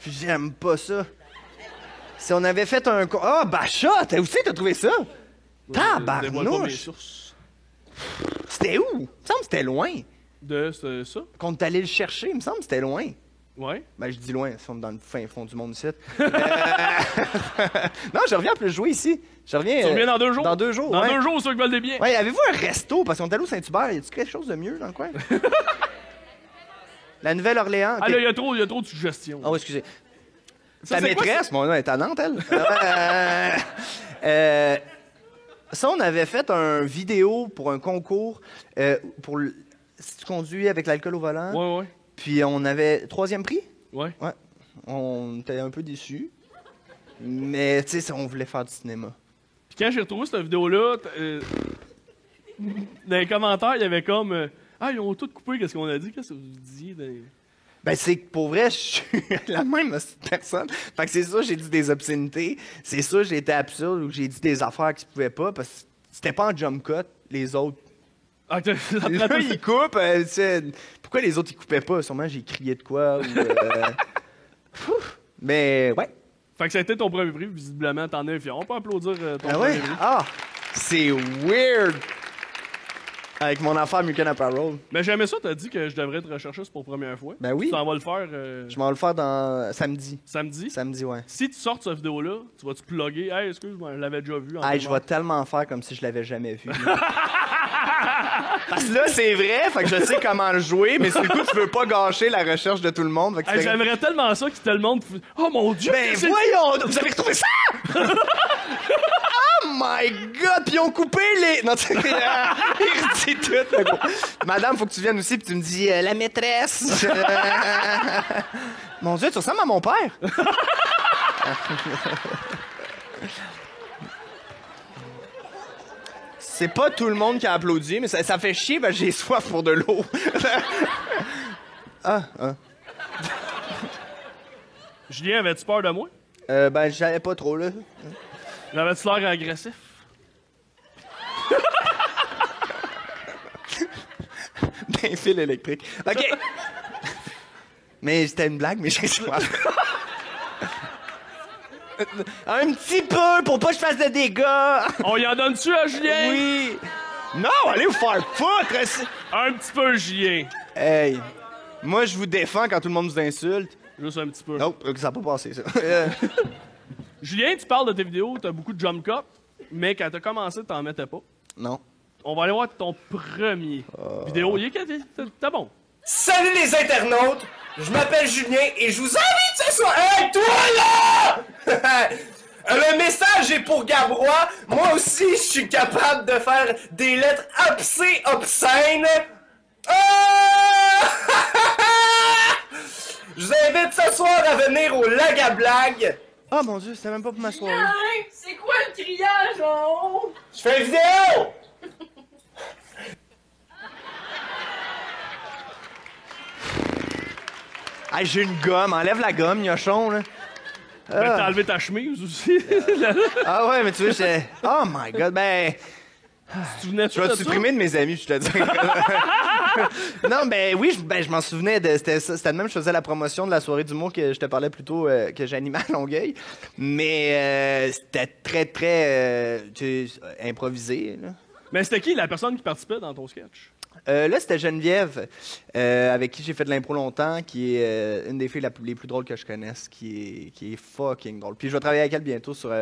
D: J'aime pas ça. Si on avait fait un... Ah, Bacha! Où c'est que t'as trouvé ça?
B: Dévoile pas mes
D: Tabarnouche!
B: sources.
D: C'était où? Il me semble que c'était loin.
B: C'est ça?
D: Qu'on est allé le chercher, il me semble que c'était loin.
B: Ouais.
D: Ben, je dis loin, ils sont dans le fin fond du monde ici. Non, je reviens plus jouer ici. Je reviens.
B: Tu reviens dans 2 jours?
D: Dans 2 jours,
B: Dans
D: ouais.
B: 2 jours, ceux qui veulent des biens.
D: Ouais, avez-vous un resto? Parce qu'on est allé au Saint-Hubert. Y a-tu quelque chose de mieux dans le coin? La Nouvelle-Orléans.
B: Ah
D: ok.
B: là, il y a trop de suggestions.
D: Oh, excusez.
B: Ça,
D: Ta
B: c'est quoi,
D: maîtresse, mon nom est à Nantes, elle. Ça, on avait fait un vidéo pour un concours pour si tu conduis avec l'alcool au volant.
B: Ouais.
D: Puis on avait 3e prix.
B: Ouais.
D: Ouais. On était un peu déçus. Mais, tu sais, on voulait faire du cinéma.
B: Puis quand j'ai retrouvé cette vidéo-là, dans les commentaires, il y avait comme ah, ils ont tout coupé, qu'est-ce qu'on a dit? Qu'est-ce que vous disiez?
D: Ben, c'est que pour vrai, je suis la même personne. Fait que c'est ça, j'ai dit des obscénités. C'est ça, j'ai été absurde ou j'ai dit des affaires qui se pouvaient pas parce que c'était pas en jump cut, les autres.
B: Ah, ça te
D: Là,
B: rappelle-
D: ils coupent. Tu sais, pourquoi les autres, ils coupaient pas? Sûrement, j'ai crié de quoi. Ou, mais, ouais.
B: Fait que ça a été ton premier prix, visiblement, t'en es fier. On peut applaudir ton
D: Ah
B: premier
D: ouais?
B: prix.
D: Ah! C'est weird! Avec mon affaire American Apparel.
B: Mais j'aimais ça, t'as dit que je devrais te rechercher, c'est pour la première fois.
D: Ben oui.
B: Tu t'en vas le faire
D: Je vais le faire dans samedi.
B: samedi.
D: Samedi, ouais.
B: Si tu sors cette vidéo-là, tu vas-tu plugger? Hey, excuse-moi, je l'avais déjà vu. en
D: Hey, je
B: commun.
D: vais tellement faire comme si je l'avais jamais vu. Parce que là, c'est vrai, fait que je sais comment le jouer, mais sur le coup, tu veux pas gâcher la recherche de tout le monde. Fait que tu
B: Hey,
D: fais-
B: j'aimerais tellement ça que tout le monde. Oh mon dieu!
D: Ben
B: c'est-
D: voyons! Vous avez retrouvé ça? Oh my God! Puis ils ont coupé les... Non, tu sais, il redit tout. le gros. Madame, faut que tu viennes aussi puis tu me dis la maîtresse. Mon Dieu, tu ressembles à mon père. C'est pas tout le monde qui a applaudi, mais ça fait chier parce que j'ai soif pour de l'eau.
B: Julien, avais-tu peur de moi?
D: Ben, j'avais pas trop, là.
B: J'avais-tu l'air agressif?
D: D'un fil électrique. OK. Mais c'était une blague, mais j'ai soif. Un petit peu, pour pas que je fasse de dégâts.
B: On y en donne-tu à Julien?
D: Oui. Non, allez vous faire foutre.
B: Un petit peu, Julien.
D: Hey, moi, je vous défends quand tout le monde vous insulte.
B: Juste un petit peu.
D: Non, ça n'a pas passé, ça.
B: Julien, tu parles de tes vidéos, t'as beaucoup de jump cut, mais quand t'as commencé, t'en mettais pas.
D: Non.
B: On va aller voir ton premier vidéo. Il est t'es bon.
F: Salut les internautes, je m'appelle Julien et je vous invite ce soir. Hey, toi là! Le message est pour Gabrois. Moi aussi, je suis capable de faire des lettres obscènes. Je vous invite ce soir à venir au Lac à Blague.
D: Oh mon Dieu, c'était même pas pour ma soirée.
G: C'est quoi le criage en haut?
F: Je fais une vidéo!
D: Hey, j'ai une gomme. Enlève la gomme, gnochon, là.
B: Ben, t'as enlevé ta chemise aussi.
D: Ah ouais, mais tu vois, j'étais... Oh my God, ben...
B: Tu venais
D: Je vais te supprimer de mes amis, je te dis. Non, ben oui, je m'en souvenais. C'était de même, je faisais la promotion de la soirée d'humour que je te parlais plus tôt, que j'animais à Longueuil. Mais c'était très, très improvisé. Là.
B: Mais c'était qui la personne qui participait dans ton sketch?
D: Là, c'était Geneviève, avec qui j'ai fait de l'impro longtemps, qui est une des filles les plus drôles que je connaisse, qui est fucking drôle. Puis je vais travailler avec elle bientôt sur...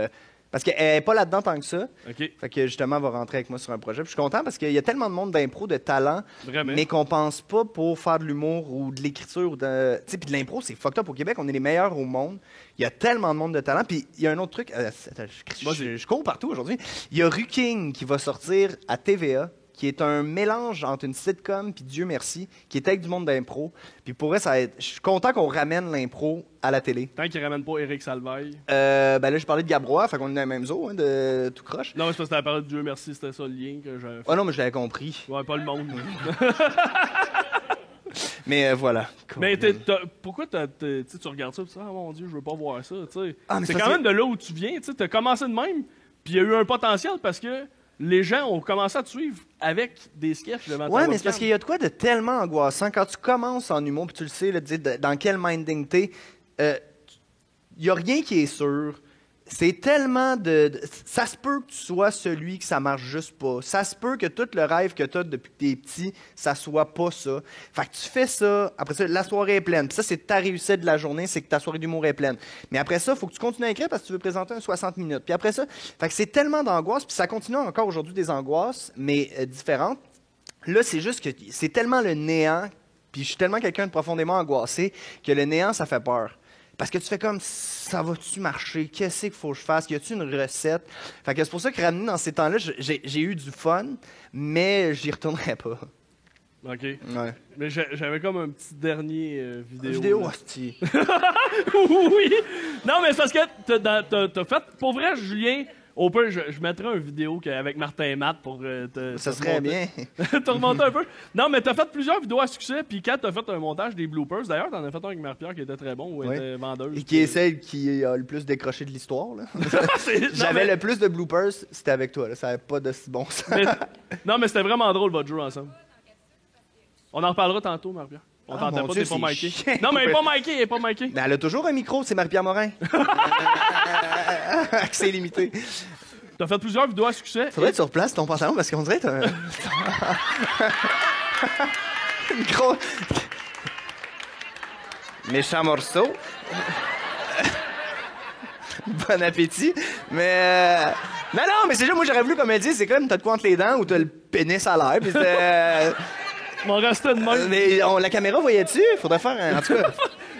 D: parce qu'elle n'est pas là-dedans tant que ça.
B: OK.
D: Fait que justement, elle va rentrer avec moi sur un projet. Puis je suis content parce qu'il y a tellement de monde d'impro, de talent,
B: Vraiment.
D: mais qu'on pense pas pour faire de l'humour ou de l'écriture. Tu sais, puis de l'impro, c'est fucked up au Québec. On est les meilleurs au monde. Il y a tellement de monde de talent. Puis il y a un autre truc. Attends, je cours partout aujourd'hui. Il y a Ruking qui va sortir à TVA,
C: qui est un mélange entre une sitcom puis Dieu merci, qui est avec du monde d'impro. Puis pour vrai, je suis content qu'on ramène l'impro à la télé.
B: Tant qu'ils ramènent pas Éric Salvaille.
C: Ben là, je parlais de Gabrois, fait qu'on est dans le même zoo, hein, de tout croche.
B: Non, c'est parce que c'était la parole de Dieu merci, c'était ça le lien que j'avais fait.
C: Oh non, mais je l'avais compris.
B: Ouais, pas le monde.
C: Mais voilà.
B: Mais pourquoi tu regardes ça et tu dis, ah mon Dieu, je veux pas voir ça, tu sais.
C: Ah, mais
B: c'est
C: ça,
B: quand même de là où tu viens, tu as commencé de même, puis il y a eu un potentiel parce que les gens ont commencé à te suivre avec des sketchs devant ta
C: Ouais, mais
B: webcam.
C: c'est parce qu'il y a de quoi de tellement angoissant. Quand tu commences en humour, puis tu le sais, là, dans quel minding t'es, il n'y a rien qui est sûr. C'est tellement ça se peut que tu sois celui que ça marche juste pas. Ça se peut que tout le rêve que tu as depuis que t'es petit, ça soit pas ça. Fait que tu fais ça, après ça, la soirée est pleine. Puis ça, c'est ta réussite de la journée, c'est que ta soirée d'humour est pleine. Mais après ça, il faut que tu continues à écrire parce que tu veux présenter un 60 minutes. Puis après ça, fait que c'est tellement d'angoisse, puis ça continue encore aujourd'hui des angoisses, mais différentes. Là, c'est juste que c'est tellement le néant, puis je suis tellement quelqu'un de profondément angoissé, que le néant, ça fait peur. Parce que tu fais comme, ça va-tu marcher? Qu'est-ce qu'il faut que je fasse? Y a-tu une recette? Fait que c'est pour ça que ramener dans ces temps-là, j'ai eu du fun, mais j'y retournerai pas.
B: OK.
C: Ouais.
B: Mais j'avais comme un petit dernier vidéo.
C: Vidéo,
B: là.
C: hostie.
B: Oui! Non, mais c'est parce que t'as fait... Pour vrai, Julien, au peu, je mettrais une vidéo avec Martin et Matt pour
C: Ça serait bien.
B: te remonter un peu. Non, mais t'as fait plusieurs vidéos à succès, puis quand t'as fait un montage des bloopers, d'ailleurs, t'en as fait un avec Marie-Pierre qui était très bon, où elle était vendeuse.
C: Et qui est celle qui a le plus décroché de l'histoire. Là.
B: Non,
C: J'avais
B: mais-
C: le plus de bloopers, c'était avec toi. Là. Ça n'avait pas de si bon sens.
B: Non, mais c'était vraiment drôle, votre jeu ensemble. On en reparlera tantôt, Marie-Pierre. On
C: Ah,
B: t'entend
C: mon
B: pas,
C: Dieu,
B: t'es pas
C: c'est
B: miké.
C: chiant.
B: Non, mais elle est pas miké.
C: Mais elle a toujours un micro, c'est Marie-Pierre Morin. Accès limité.
B: T'as fait plusieurs vidéos à succès.
C: Faudrait que tu replaces ton pantalon parce qu'on dirait que t'as un... Une grosse... Méchant morceau. Bon appétit. Mais... Non, mais c'est juste, moi, j'aurais voulu, comme elle dit, c'est comme t'as de quoi entre les dents ou t'as le pénis à l'air. Puis c'était...
B: M'en restait de même.
C: Mais la caméra voyait-tu? Faudrait faire un... En tout cas...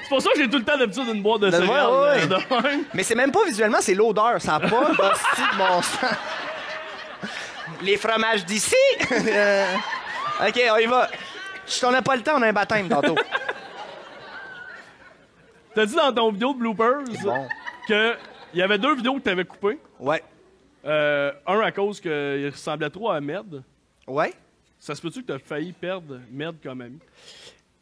B: C'est pour ça que j'ai tout le temps d'habitude d'une boîte de
C: De
B: céréales.
C: ouais.
B: De même.
C: Mais c'est même pas visuellement, c'est l'odeur. Ça n'a pas d'hostie de bon sens. Les fromages d'ici? OK, on y va. On n'a pas le temps, on a un baptême tantôt.
B: T'as dit dans ton vidéo de bloopers
C: Bon.
B: que il y avait deux vidéos que t'avais coupées.
C: Ouais.
B: Un à cause qu'il ressemblait trop à Med.
C: Ouais?
B: Ça se peut-tu que t'as failli perdre Med comme ami?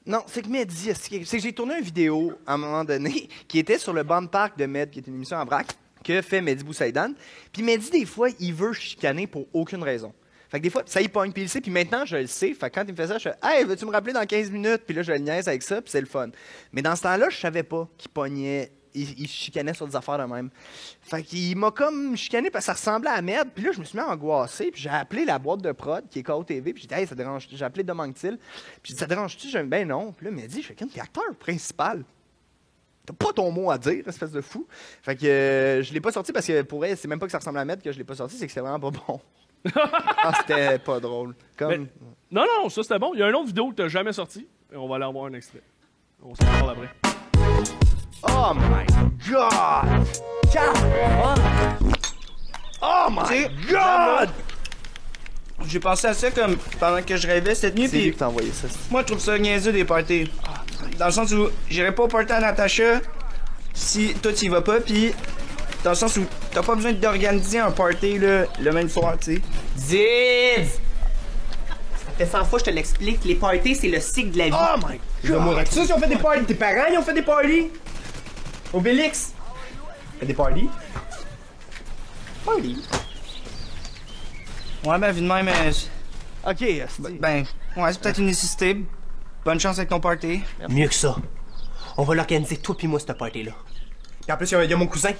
C: Non, c'est que Mehdi, c'est que j'ai tourné une vidéo à un moment donné qui était sur le banc de parc de Med, qui est une émission en vrac, que fait Mehdi Boussaïdan. Puis Mehdi, des fois, il veut chicaner pour aucune raison. Fait que des fois, ça y pogne, puis il le sait, puis maintenant, je le sais. Fait que quand il me fait ça, je fais « Hey, veux-tu me rappeler dans 15 minutes? » Puis là, je le niaise avec ça, puis c'est le fun. Mais dans ce temps-là, je savais pas qu'il pognait, il chicanait sur des affaires de même. Fait qu'il m'a comme chicané parce que ça ressemblait à Med, puis là, je me suis mis à angoisser, puis j'ai appelé la boîte de prod, qui est KO TV, puis j'ai dit « Hey, ça dérange, j'ai appelé Domanque-t-il. » Puis j'ai dit « Ça dérange-tu? » J'ai dit « Ben non. » Puis là, il m'a dit « Je fais comme t'es acteur principal. T'as pas ton mot à dire, espèce de fou. » Fait que je l'ai pas sorti parce que pour elle, c'est même pas que ça ressemble à Med que je l'ai pas sorti, c'est que c'est vraiment pas bon. Ah, c'était pas drôle. Comme...
B: Non, ça c'était bon. Il y a une autre vidéo que t'as jamais sortie. Et on va aller en voir un extrait. On s'en parle après.
C: Oh my God! Oh my God!
E: J'ai pensé à ça comme pendant que je rêvais cette nuit,
C: C'est lui
E: puis
C: qui t'a envoyé ça.
E: moi je trouve ça niaiseux des parties. Dans le sens où j'irais pas au party à Natacha si toi tu y vas pas, puis dans le sens où t'as pas besoin d'organiser un party là, le même soir, tu sais.
H: Ziz! Ça fait 100 fois que je te l'explique, les parties, c'est le cycle de la vie.
C: Oh my God!
E: Tu sais, ils ont fait des parties, tes parents ils ont fait des parties. Obélix. Fait des parties.
C: Party.
E: Ouais, ben, vu de même,
C: Ok, asti.
E: ben, ouais, c'est peut-être une nécessité. Bonne chance avec ton party.
H: Mieux que ça. On va l'organiser, toi pis moi, cette party-là. Puis en plus, il y a mon cousin.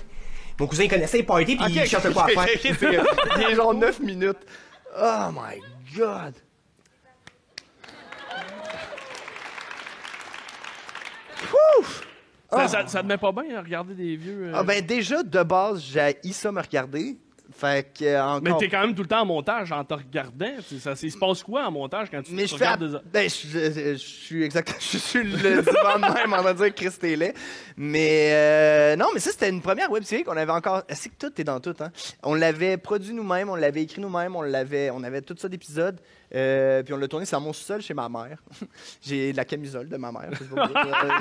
H: Mon cousin, il connaissait les parties, pis il cherchait quoi à faire.
C: Il y a genre 9 minutes. Oh my God! Ouf!
B: Ça te met pas bien à regarder des vieux.
C: Ah ben déjà, de base, j'ai ça me regarder. Fait que encore...
B: Mais t'es quand même tout le temps en montage en te regardant. Il se passe quoi en montage quand tu
C: Mais
B: tu
C: je fais...
B: regardes des...
C: Ben, je suis exactement... Je suis le divan de même, on va dire Chris Télé. Mais non, mais ça, c'était une première web série qu'on avait encore... C'est que tout est dans tout, hein? On l'avait produit nous-mêmes, on l'avait écrit nous-mêmes, on avait tout ça d'épisodes. Puis on l'a tourné, c'est dans mon sous-sol chez ma mère. J'ai la camisole de ma mère. Je sais pas pourquoi.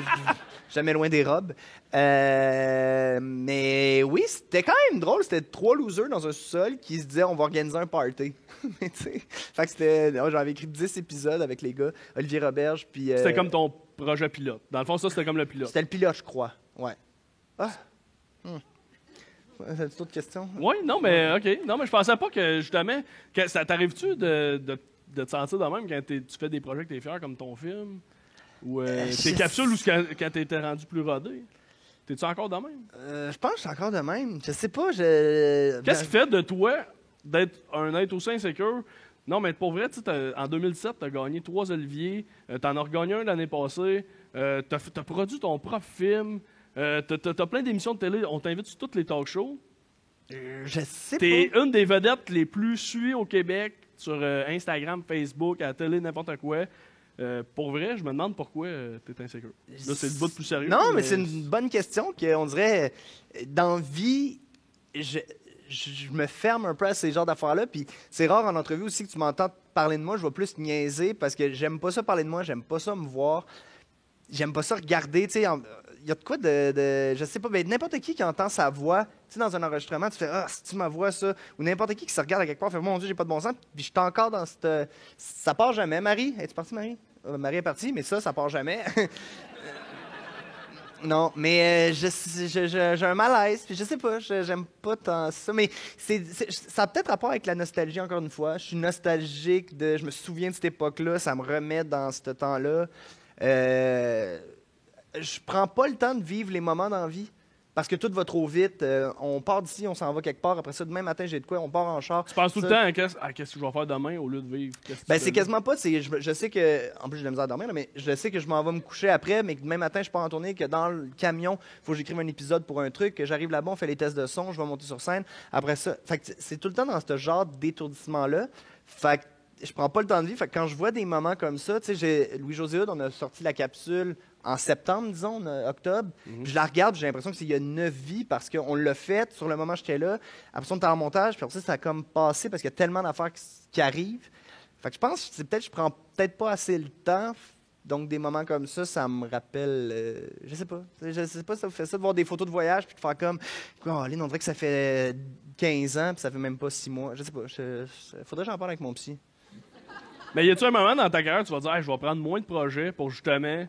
C: Jamais loin des robes. Mais oui, c'était quand même drôle. C'était 3 losers dans un sous-sol qui se disaient on va organiser un party. Mais tu sais, fait que c'était. J'avais écrit 10 épisodes avec les gars, Olivier Roberge. Puis.
B: C'était comme ton projet pilote. Dans le fond, ça, c'était comme le pilote.
C: C'était le pilote, je crois. Ouais. Ah. T'as d'autres questions?
B: Oui, non, mais OK. Non, mais je pensais pas que, justement, que ça t'arrive-tu de te sentir de même quand tu fais des projets que t'es fier, comme ton film? Ou tes capsules, ou quand t'étais rendu plus rodé? T'es-tu encore de même?
C: Je pense que je suis encore de même. Je sais pas,
B: Qu'est-ce qui fait de toi d'être un être aussi insécure? Non, mais pour vrai, en 2017, t'as gagné 3 Olivier, t'en as regagné un l'année passée, t'as produit ton propre film, t'as plein d'émissions de télé, on t'invite sur toutes les talk shows.
C: Je sais
B: T'es
C: pas.
B: une des vedettes les plus suivies au Québec sur Instagram, Facebook, à la télé, n'importe quoi. Pour vrai, je me demande pourquoi t'es insécure. Là, c'est le bout de plus sérieux.
C: Non, mais c'est une bonne question qu'on dirait, dans vie, je me ferme un peu à ces genres d'affaires-là. Puis c'est rare en entrevue aussi que tu m'entends parler de moi. Je vais plus niaiser parce que j'aime pas ça parler de moi, j'aime pas ça me voir. J'aime pas ça regarder, tu sais, il y a de quoi je sais pas, mais n'importe qui entend sa voix, tu sais, dans un enregistrement, tu fais « Ah, c'est-tu ma voix, ça? » Ou n'importe qui se regarde à quelque part, fait « Mon Dieu, j'ai pas de bon sens. » Puis je suis encore dans cette... Ça part jamais. Marie, es-tu partie, Marie? Marie est partie, mais ça part jamais. Non, mais j'ai un malaise, puis je sais pas, j'aime pas tant ça, mais ça a peut-être rapport avec la nostalgie, encore une fois. Je suis nostalgique je me souviens de cette époque-là, ça me remet dans ce temps-là. Je prends pas le temps de vivre les moments d'envie parce que tout va trop vite. On part d'ici, on s'en va quelque part. Après ça, demain matin, j'ai de quoi, on part en char.
B: Tu penses tout le temps à qu'est-ce que je vais faire demain au lieu de vivre?
C: C'est quasiment pas. Je sais que. En plus, j'ai de la misère à dormir, là, mais je sais que je m'en vais me coucher après, mais que demain matin, je pars en tournée, que dans le camion, il faut que j'écrive un épisode pour un truc, que j'arrive là-bas, on fait les tests de son, je vais monter sur scène. Après ça. Fait que c'est tout le temps dans ce genre d'étourdissement-là. Fait que je prends pas le temps de vivre. Fait que quand je vois des moments comme ça, tu sais, Louis-José Hood, on a sorti la capsule en septembre, disons, octobre. Puis je la regarde, j'ai l'impression qu'il y a 9 vies parce qu'on l'a fait sur le moment où j'étais là. Après ça, on était en montage, puis après ça a comme passé parce qu'il y a tellement d'affaires qui arrivent. Fait que je pense que je prends peut-être pas assez le temps. Donc, des moments comme ça me rappelle... je sais pas. Je sais pas si ça vous fait ça, de voir des photos de voyage puis de faire comme... Oh, Lynn, on dirait que ça fait 15 ans puis ça fait même pas 6 mois. Je sais pas. Faudrait que j'en parle avec mon psy.
B: Mais y a-tu un moment dans ta carrière où tu vas dire hey, je vais prendre moins de projets pour justement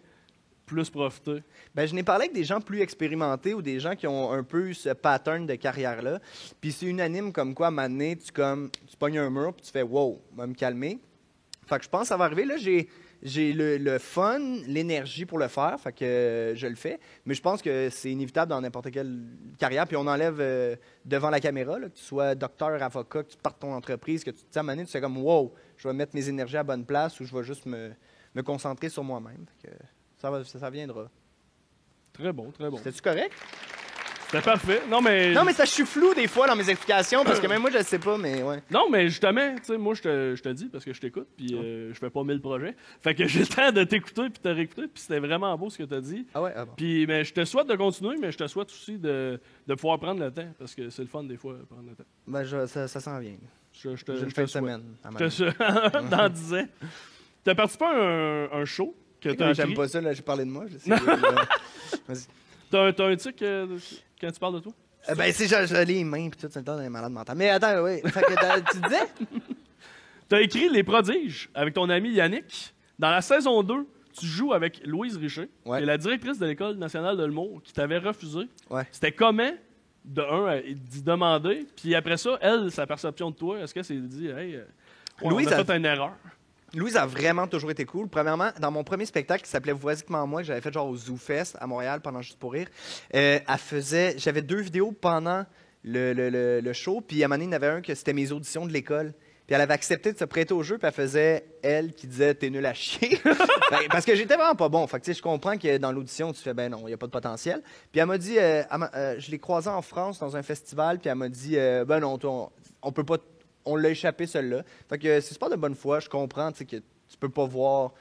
B: plus profiter?
C: Je n'ai parlé avec des gens plus expérimentés ou des gens qui ont un peu ce pattern de carrière-là. Puis c'est unanime comme quoi, à un moment donné, tu pognes un mur puis tu fais « Wow, va me calmer ». Fait que je pense que ça va arriver. Là, j'ai le fun, l'énergie pour le faire, fait que je le fais. Mais je pense que c'est inévitable dans n'importe quelle carrière. Puis on enlève devant la caméra, là, que tu sois docteur, avocat, que tu partes ton entreprise, que tu à un moment donné, tu fais comme « Wow, je vais mettre mes énergies à la bonne place » ou je vais juste me concentrer sur moi-même. Fait que ça viendra.
B: Très bon, très bon.
C: C'était-tu correct?
B: C'était parfait. Non, mais
C: ça, je suis flou des fois dans mes explications parce que même moi, je ne sais pas, mais ouais.
B: Non, mais justement, tu sais, moi, je te dis parce que je t'écoute, puis je fais pas 1000 projets. Fait que j'ai le temps de t'écouter puis de te réécouter, puis c'était vraiment beau ce que tu as dit.
C: Ah ouais? Ah bon.
B: Puis, mais je te souhaite de continuer, mais je te souhaite aussi de pouvoir prendre le temps parce que c'est le fun des fois, prendre le temps.
C: Ça s'en vient.
B: J'ai
C: une fin de semaine.
B: Dans 10 ans. Tu as participé à un show que tu as écrit.
C: J'aime pas ça, là, j'ai parlé de moi. Vas-y.
B: T'as un tic quand tu parles de toi?
C: C'est les mains puis tout, c'est le temps d'un malade mental. Mais attends, oui. Fait que tu disais?
B: T'as écrit Les Prodiges avec ton ami Yannick. Dans la saison 2, tu joues avec Louise Richer, qui est la directrice de l'École nationale de l'humour, qui t'avait refusé.
C: Ouais.
B: C'était comment, d'y demander, puis après ça, elle, sa perception de toi, est-ce qu'elle s'est dit, hey, Louise on a fait une erreur?
C: Louise a vraiment toujours été cool. Premièrement, dans mon premier spectacle qui s'appelait Voisiquement moi, que j'avais fait genre au Zoo Fest à Montréal pendant Juste pour rire, j'avais 2 vidéos pendant le show, puis à un moment donné, il y en avait un que c'était mes auditions de l'école. Puis elle avait accepté de se prêter au jeu, puis elle faisait, elle, qui disait « T'es nul à chier ». Parce que j'étais vraiment pas bon. Fait que je comprends que dans l'audition, tu fais « Ben non, il n'y a pas de potentiel ». Puis elle m'a dit, je l'ai croisée en France dans un festival, puis elle m'a dit « Ben non, on peut pas... » On l'a échappé, celle-là. Fait que c'est super de bonne foi. Je comprends que tu peux pas voir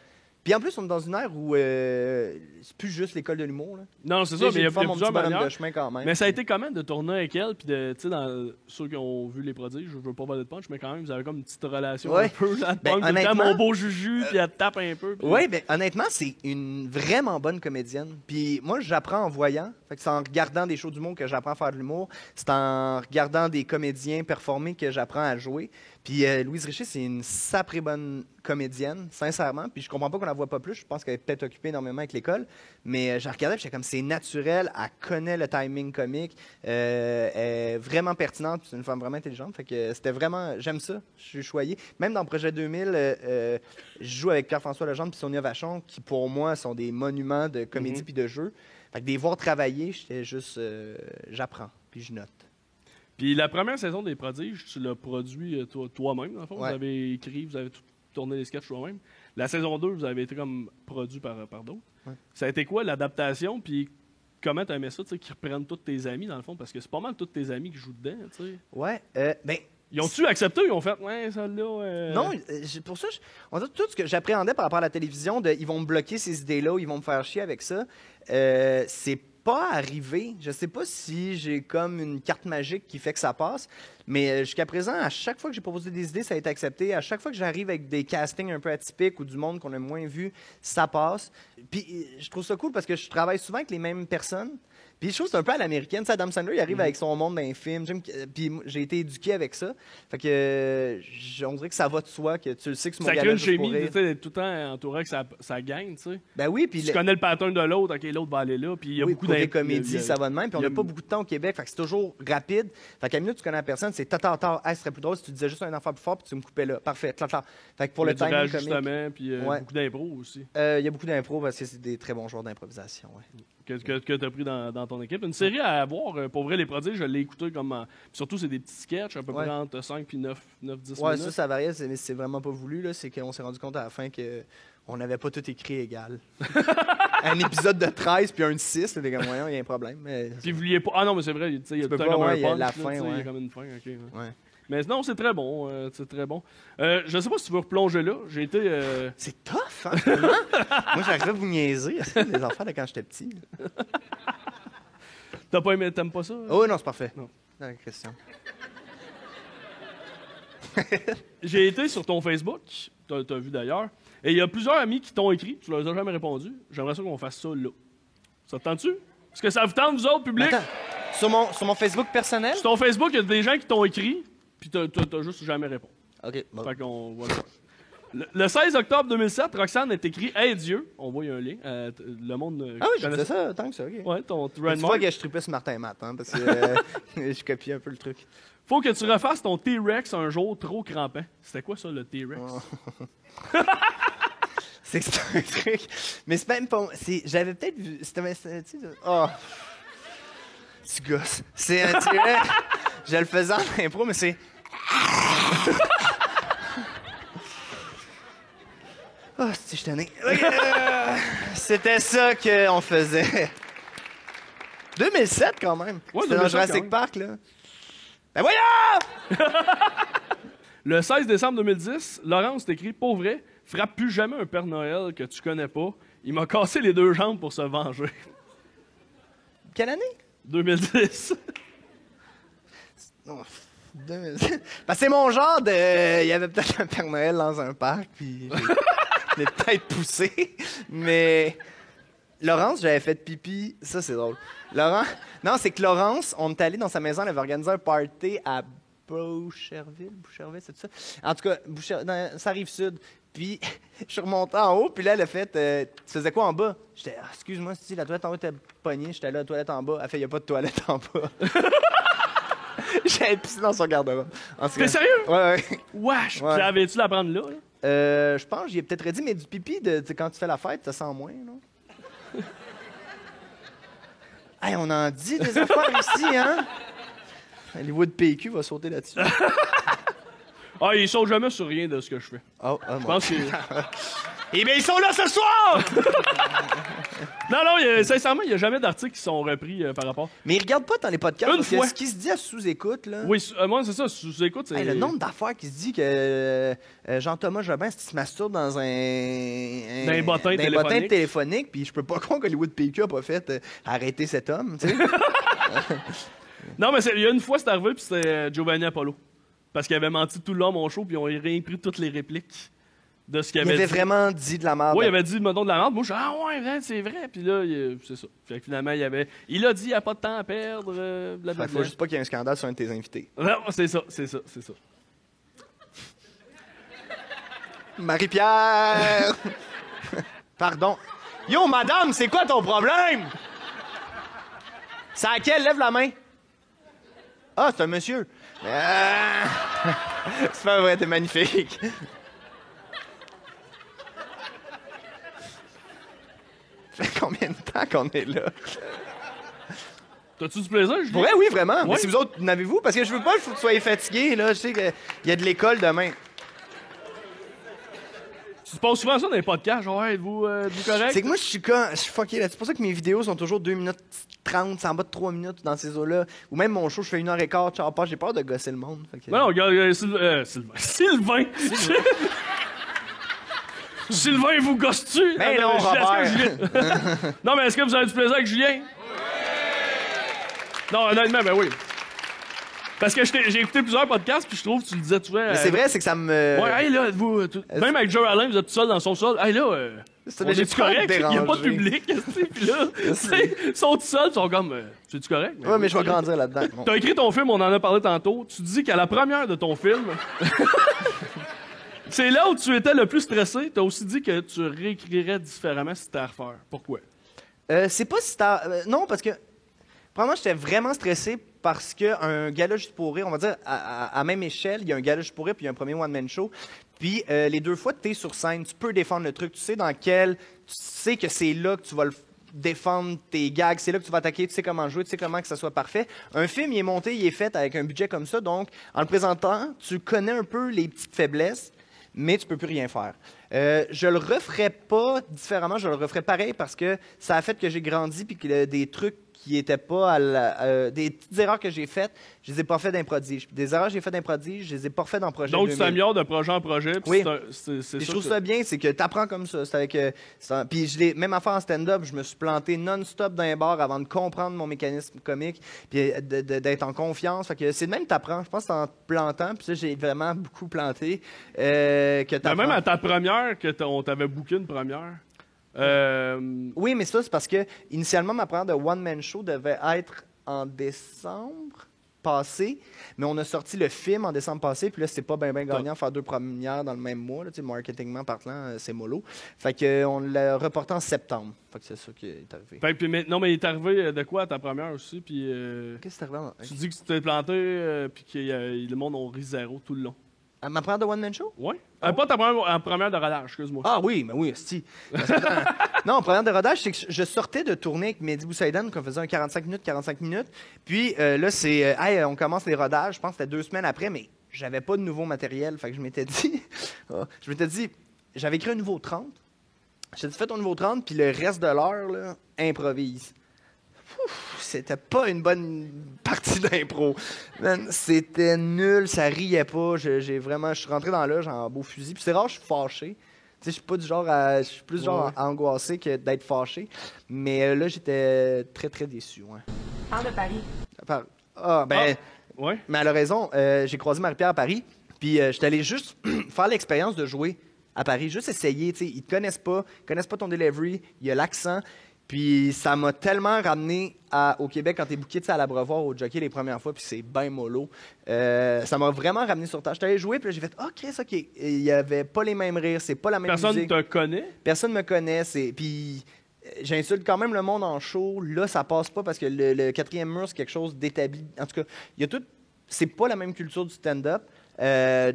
C: Puis en plus, on est dans une ère où c'est plus juste l'école de l'humour. Là.
B: Non, c'est ça, mais il y a plusieurs manières.
C: De chemin quand même.
B: Mais ça a été comment de tourner avec elle, puis de, tu sais, dans ceux qui ont vu Les Prodiges, je veux pas parler de punch, mais quand même, vous avez comme une petite relation un peu. Là, mon beau juju, puis elle te tape un peu. Puis...
C: Oui, ben honnêtement, c'est une vraiment bonne comédienne. Puis moi, j'apprends en voyant. Fait que c'est en regardant des shows d'humour que j'apprends à faire de l'humour. C'est en regardant des comédiens performer que j'apprends à jouer. Puis Louise Richer, c'est une sacrée bonne comédienne, sincèrement. Puis je comprends pas qu'on la voit pas plus. Je pense qu'elle est peut-être occupée énormément avec l'école. Mais je regardais, puis j'étais comme, c'est naturel. Elle connaît le timing comique. Elle est vraiment pertinente. C'est une femme vraiment intelligente. Fait que c'était vraiment... J'aime ça. Je suis choyé. Même dans Projet 2000, je joue avec Pierre-François Legendre puis Sonia Vachon, qui pour moi sont des monuments de comédie puis de jeu. Fait que de les voir travailler, j'étais juste... j'apprends, puis je note.
B: Puis la première saison des Prodiges, tu l'as produit toi-même, dans le fond. Ouais. Vous avez écrit, vous avez tourné les sketchs toi-même. La saison 2, vous avez été comme produit par d'autres. Ouais. Ça a été quoi l'adaptation, puis comment tu aimais ça, tu sais, qu'ils reprennent tous tes amis, dans le fond? Parce que c'est pas mal tous tes amis qui jouent dedans, tu sais.
C: Ouais, ben...
B: Ils ont-tu accepté? Ils ont fait, ouais, ça là.
C: Non, pour ça, on dit tout ce que j'appréhendais par rapport à la télévision, ils vont me bloquer ces idées-là, ou ils vont me faire chier avec ça. C'est pas arrivé. Je sais pas si j'ai comme une carte magique qui fait que ça passe, mais jusqu'à présent, à chaque fois que j'ai proposé des idées, ça a été accepté. À chaque fois que j'arrive avec des castings un peu atypiques ou du monde qu'on a moins vu, ça passe. Puis je trouve ça cool parce que je travaille souvent avec les mêmes personnes. Puis je trouve que c'est un peu à l'américaine. Tu sais, Adam Sandler, il arrive avec son monde d'un film. Puis j'ai été éduqué avec ça. Fait que on dirait que ça va de soi, que tu le sais que c'est mon gars.
B: Ça crée une chimie, tu sais, tout le temps entouré que ça gagne, tu sais.
C: Ben oui, puis
B: tu connais le pattern de l'autre, OK, l'autre va aller là. Puis il y a beaucoup
C: de comédies, ça va de même. Puis on n'a pas beaucoup de temps au Québec, fait que c'est toujours rapide. Fait qu'à une minute, tu connais la personne, c'est ta, ce serait plus drôle si tu disais juste un enfant plus fort, puis tu me coupais là. Parfait, clac. Fait que pour le timing comique.
B: Puis beaucoup d'impro aussi.
C: Il y a beaucoup d'impro parce que c'est des très bons joueurs d'improvisation, ouais.
B: Que tu as pris dans ton équipe. Une série à voir, pour vrai, Les Prodiges, je l'ai écouté comme... Surtout, c'est des petits sketchs, à peu près entre 5 et 9-10 minutes.
C: Ouais, ça variait, mais c'est vraiment pas voulu. Là. C'est qu'on s'est rendu compte à la fin qu'on n'avait pas tout écrit égal. Un épisode de 13 puis un de 6, c'était comme moyen, il y a un problème. Mais...
B: Puis vous vouliez pas... Ah non, mais c'est vrai, il y a tout un comme un punch. La fin, il y a comme une fin, OK. Ouais. Mais non, c'est très bon. C'est très bon. Je sais pas si tu veux replonger là. J'ai été...
C: C'est tough, hein, vraiment? Moi, j'arrivais à vous niaiser. Les enfants de quand j'étais petit.
B: T'aimes pas ça?
C: Oh non, c'est parfait. Non. Question.
B: J'ai été sur ton Facebook. T'as vu d'ailleurs. Et il y a plusieurs amis qui t'ont écrit. Tu leur as jamais répondu. J'aimerais ça qu'on fasse ça là. Ça te tente-tu? Est-ce que ça vous tente, vous autres, public?
C: Attends, sur mon Facebook personnel?
B: Sur ton Facebook, il y a des gens qui t'ont écrit. Puis t'as juste jamais répondu.
C: OK. Bon.
B: Fait qu'on va le 16 octobre 2007, Roxane est écrit « Hey Dieu ». On voit, il y a un lien. Le monde...
C: Ah oui, j'ai fait ça tant que ça, OK.
B: Ouais, ton
C: tu vois que je tripais sur Martin Matt, hein, parce que je copiais un peu le truc.
B: Faut que tu refasses ton T-Rex un jour trop crampant. C'était quoi ça, le T-Rex? Oh.
C: C'est un truc... Mais c'est même pas... J'avais peut-être vu... C'était... Oh... Tu gosses. C'est un T-Rex... Je le faisais en impro, mais c'est... Oh, si je t'en ai... C'était ça qu'on faisait. 2007, quand même. Ouais, c'était dans Jurassic Park, là. Ben voyons!
B: Le 16 décembre 2010, Laurence t'écrit « Pour vrai, frappe plus jamais un Père Noël que tu connais pas. Il m'a cassé les 2 jambes pour se venger. »
C: Quelle année?
B: 2010.
C: Non, 2010. Parce que c'est mon genre de... Il y avait peut-être un Père Noël dans un parc, puis je l'ai peut-être poussé. Mais Laurence, j'avais fait pipi. Ça, c'est drôle. Non, c'est que Laurence, on est allé dans sa maison, elle avait organisé un party à Boucherville, c'est ça? En tout cas, ça arrive sud. Puis, je suis remonté en haut, puis là, elle a fait tu faisais quoi en bas? J'étais, excuse-moi, si la toilette en haut était pognée, j'étais là, la toilette en bas. Elle fait, il n'y a pas de toilette en bas. J'avais pissé dans son garde-robe.
B: T'es sérieux?
C: Ouais.
B: Wesh! Ouais. Avais-tu la prendre là?
C: Je pense, j'y ai peut-être dit, mais du pipi, quand tu fais la fête, ça sent moins, non? Hey, on en dit des affaires ici, hein? Hollywood PQ va sauter là-dessus.
B: Ah, il saute jamais sur rien de ce que je fais.
C: Je
B: pense que...
C: Eh bien, ils sont là ce soir!
B: Non, sincèrement, il n'y a jamais d'articles qui sont repris par rapport.
C: Mais ils regardent pas dans les podcasts.
B: Une fois.
C: Ce qui se dit à sous-écoute, là.
B: Oui, moi, c'est ça, sous-écoute, c'est...
C: Hey, le nombre d'affaires qui se dit que Jean-Thomas Jobin se masturbe dans un
B: bottin
C: téléphonique, puis je peux pas croire qu'Hollywood PQ a pas fait arrêter cet homme, tu sais.
B: Non, mais il y a une fois, c'est arrivé, puis c'était Giovanni Apollo. Parce qu'il avait menti tout le long à mon show, puis ils ont réimprimé toutes les répliques de ce qu'il avait dit.
C: Il avait vraiment dit de la merde.
B: Oui, il avait dit, mettons, de la merde. Moi, je dis, ah ouais, c'est vrai. Puis là, c'est ça. Fait que finalement, il a dit, il n'y a pas de temps à perdre.
C: Il faut juste pas qu'il y ait un scandale sur un de tes invités.
B: Non, c'est ça.
C: Marie-Pierre! Pardon. Yo, madame, c'est quoi ton problème? C'est à quelle? Lève la main. Ah, c'est un monsieur. C'est pas vrai, t'es magnifique. Ça fait combien de temps qu'on est là?
B: T'as-tu du plaisir, Julien?
C: Pour vrai, oui, vraiment.
B: Ouais.
C: Mais si vous autres, n'avez-vous? Parce que je veux pas que vous soyez fatigués, là. Je sais qu'il y a de l'école demain.
B: Tu te poses souvent ça dans les podcasts, genre, hey, êtes-vous correct?
C: C'est que moi, je suis fucké là. C'est pour ça que mes vidéos sont toujours 2 minutes 30, c'est en bas de 3 minutes dans ces eaux-là. Ou même mon show, je fais 1h15, char, j'ai peur de gosser le monde. Fait que...
B: Non, regarde, Sylvain. Sylvain, vous gosse-tu?
C: Mais non, Robert.
B: Non, mais est-ce que vous avez du plaisir avec Julien? Non, honnêtement, ben oui. Parce que j'ai écouté plusieurs podcasts, puis je trouve que tu le disais souvent.
C: Mais c'est vrai, c'est que ça me...
B: Ouais, hey, là, vous... Même avec Joe Allen, vous êtes tout seul dans son sol. Hey, là, on est-tu correct? Il n'y a pas de public, puis là, ils sont tout seuls, ils sont comme... C'est-tu correct?
C: Ouais, mais je vais grandir là-dedans. Bon.
B: T'as écrit ton film, on en a parlé tantôt. Tu dis qu'à la première de ton film... C'est là où tu étais le plus stressé. T'as aussi dit que tu réécrirais différemment si c'était à refaire. Pourquoi?
C: C'est pas si t'as... non, parce que... Probablement, j'étais vraiment stressé parce qu'un gala juste pour rire, on va dire, à même échelle, il y a un gala juste pour rire puis il y a un premier one-man show. Puis les deux fois que t'es sur scène, tu peux défendre le truc. Tu sais dans quel... Tu sais que c'est là que tu vas défendre tes gags, c'est là que tu vas attaquer, tu sais comment jouer, tu sais comment que ça soit parfait. Un film, il est monté, il est fait avec un budget comme ça, donc en le présentant, tu connais un peu les petites faiblesses, mais tu peux plus rien faire. Je le referais pas différemment, je le referais pareil parce que ça a fait que j'ai grandi puis que des trucs qui étaient pas des petites erreurs que j'ai faites, je les ai pas fait d'un prodige. Des erreurs que j'ai faites d'un prodige, je les ai pas fait dans projet.
B: Donc tu t'améliores de projet en projet.
C: Oui.
B: C'est
C: je trouve ça bien, c'est que tu apprends comme ça. C'est avec, puis même affaire en stand-up, je me suis planté non-stop dans les bars avant de comprendre mon mécanisme comique, puis d'être en confiance. Fait que c'est de même que t'apprends. Je pense que c'est en te plantant, puis ça j'ai vraiment beaucoup planté. Que t'apprends.
B: Même à ta première, on t'avait booké une première.
C: Oui, mais ça, c'est parce que initialement, ma première de one-man show devait être en décembre passé, mais on a sorti le film en décembre passé, puis là, c'est pas bien gagnant faire 2 premières dans le même mois. Là, marketingment parlant, c'est mollo. Fait qu'on l'a reporté en septembre. Fait que c'est ça qui est arrivé.
B: Fait que, non, mais il est arrivé de quoi à ta première aussi? Puis,
C: qu'est-ce qui est arrivé?
B: Tu dis que tu t'es planté, puis que le monde a ri zéro tout le long.
C: À ma première de one-man show?
B: Oui. Pas ta première de rodage, excuse-moi.
C: Ah oui, mais oui, si. Non, première de rodage, c'est que je sortais de tourner avec Mehdi Boussaïdan, qu'on faisait un 45 minutes. Puis là, c'est, on commence les rodages, je pense que c'était 2 semaines après, mais j'avais pas de nouveau matériel. Fait que je m'étais dit, j'avais écrit un nouveau 30. J'ai dit, fais ton nouveau 30, puis le reste de l'heure, là, improvise. C'était pas une bonne partie d'impro. C'était nul, ça riait pas. Je suis rentré dans l'âge en beau fusil. Puis c'est rare, je suis fâché. Je suis pas du genre je suis plus du genre à angoisser que d'être fâché. Mais là, j'étais très, très déçu. Ouais.
G: Parle de Paris.
B: Ouais.
C: Mais elle a raison. J'ai croisé Marie-Pierre à Paris. Puis j'étais allé juste faire l'expérience de jouer à Paris. Juste essayer. Ils te connaissent pas ton delivery. Il y a l'accent. Puis ça m'a tellement ramené au Québec quand t'es booké à l'Abreuvoir au jockey les premières fois, puis c'est ben mollo. Ça m'a vraiment ramené sur terre. J'étais allé jouer, puis là, j'ai fait « Ah, Chris, OK. » Il n'y avait pas les mêmes rires, c'est pas la même musique.
B: Personne te connaît?
C: Personne me connaît. Puis j'insulte quand même le monde en show. Là, ça passe pas parce que le 4e mur, c'est quelque chose d'établi. En tout cas, il y a tout... C'est pas la même culture du stand-up.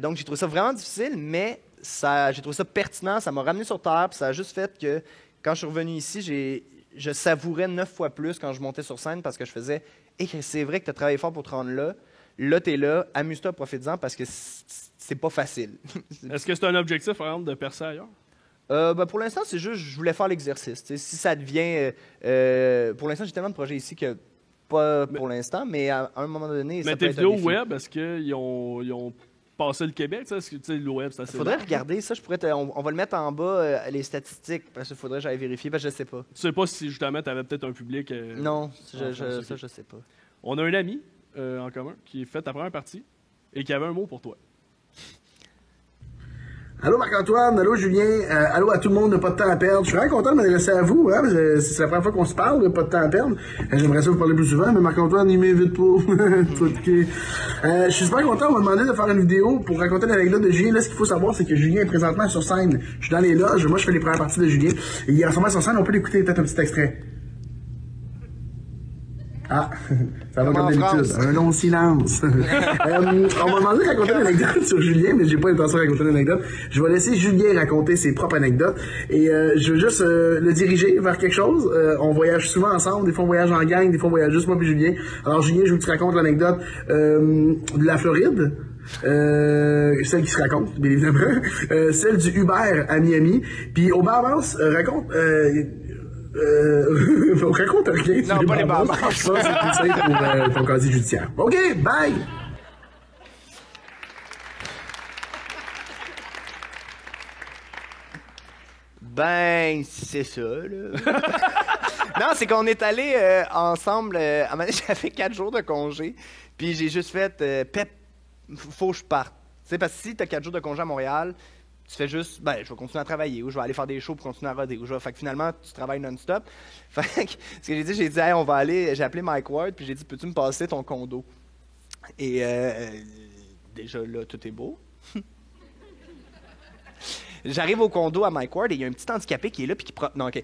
C: Donc, j'ai trouvé ça vraiment difficile, mais j'ai trouvé ça pertinent. Ça m'a ramené sur terre, puis ça a juste fait que quand je suis revenu ici, je savourais 9 fois plus quand je montais sur scène parce que je faisais « c'est vrai que tu as travaillé fort pour te rendre là. Là, tu es là. Amuse-toi, profite-en parce que c'est pas facile. »
B: Est-ce que c'est un objectif, par exemple, de percer ailleurs?
C: Pour l'instant, c'est juste je voulais faire l'exercice. Si ça devient... pour l'instant, j'ai tellement de projets ici que pas pour l'instant, mais à un moment donné, ça peut
B: tes
C: être
B: vidéos
C: un défi.
B: web, est-ce qu'ils ont passé le Québec? Est-ce que le web, c'est assez
C: Faudrait
B: large,
C: regarder ça. On va le mettre en bas, les statistiques, parce qu'il faudrait que j'aille vérifier, parce que je sais pas.
B: Tu sais pas si justement tu avais peut-être un public...
C: Non, ça, je sais pas.
B: On a un ami en commun qui a fait ta première partie et qui avait un mot pour toi.
I: Allô Marc-Antoine, allô Julien, allô à tout le monde de Pas de temps à perdre. Je suis vraiment content de m'adresser à vous, hein, c'est la première fois qu'on se parle de Pas de temps à perdre. J'aimerais ça vous parler plus souvent, mais Marc-Antoine, il m'invite pas. Je suis super content, on m'a demandé de faire une vidéo pour raconter l'anecdote de Julien. Là, ce qu'il faut savoir, c'est que Julien est présentement sur scène. Je suis dans les loges, moi je fais les premières parties de Julien. Et il est en ce moment sur scène, on peut l'écouter, peut-être un petit extrait. Ah, ça va comme d'habitude. Un long silence. On m'a demandé de raconter une anecdote sur Julien, mais j'ai pas l'intention de raconter une anecdote. Je vais laisser Julien raconter ses propres anecdotes. Et je veux juste le diriger vers quelque chose. On voyage souvent ensemble. Des fois, on voyage en gang. Des fois, on voyage juste moi et Julien. Alors, Julien, je veux que tu racontes l'anecdote de la Floride. Celle qui se raconte, bien évidemment. Celle du Uber à Miami. Puis, au Bahamas, raconte... on raconte rien.
C: Non, pas les Bahamas.
I: Ça, c'est plus simple pour ton casier judiciaire. OK, bye!
C: Ben, c'est ça, là. Non, c'est qu'on est allés ensemble. À un moment donné, j'avais 4 jours de congé. Puis j'ai juste fait, Pep, faut que je parte. Tu sais, parce que si t'as 4 jours de congé à Montréal, tu fais juste, ben, je vais continuer à travailler, ou je vais aller faire des shows pour continuer à roder, fait que finalement, tu travailles non-stop. Fait que, ce que j'ai dit, hey, on va aller, j'ai appelé Mike Ward, puis j'ai dit, peux-tu me passer ton condo? Et, déjà là, tout est beau. J'arrive au condo à Mike Ward, et il y a un petit handicapé qui est là, puis qui non, OK.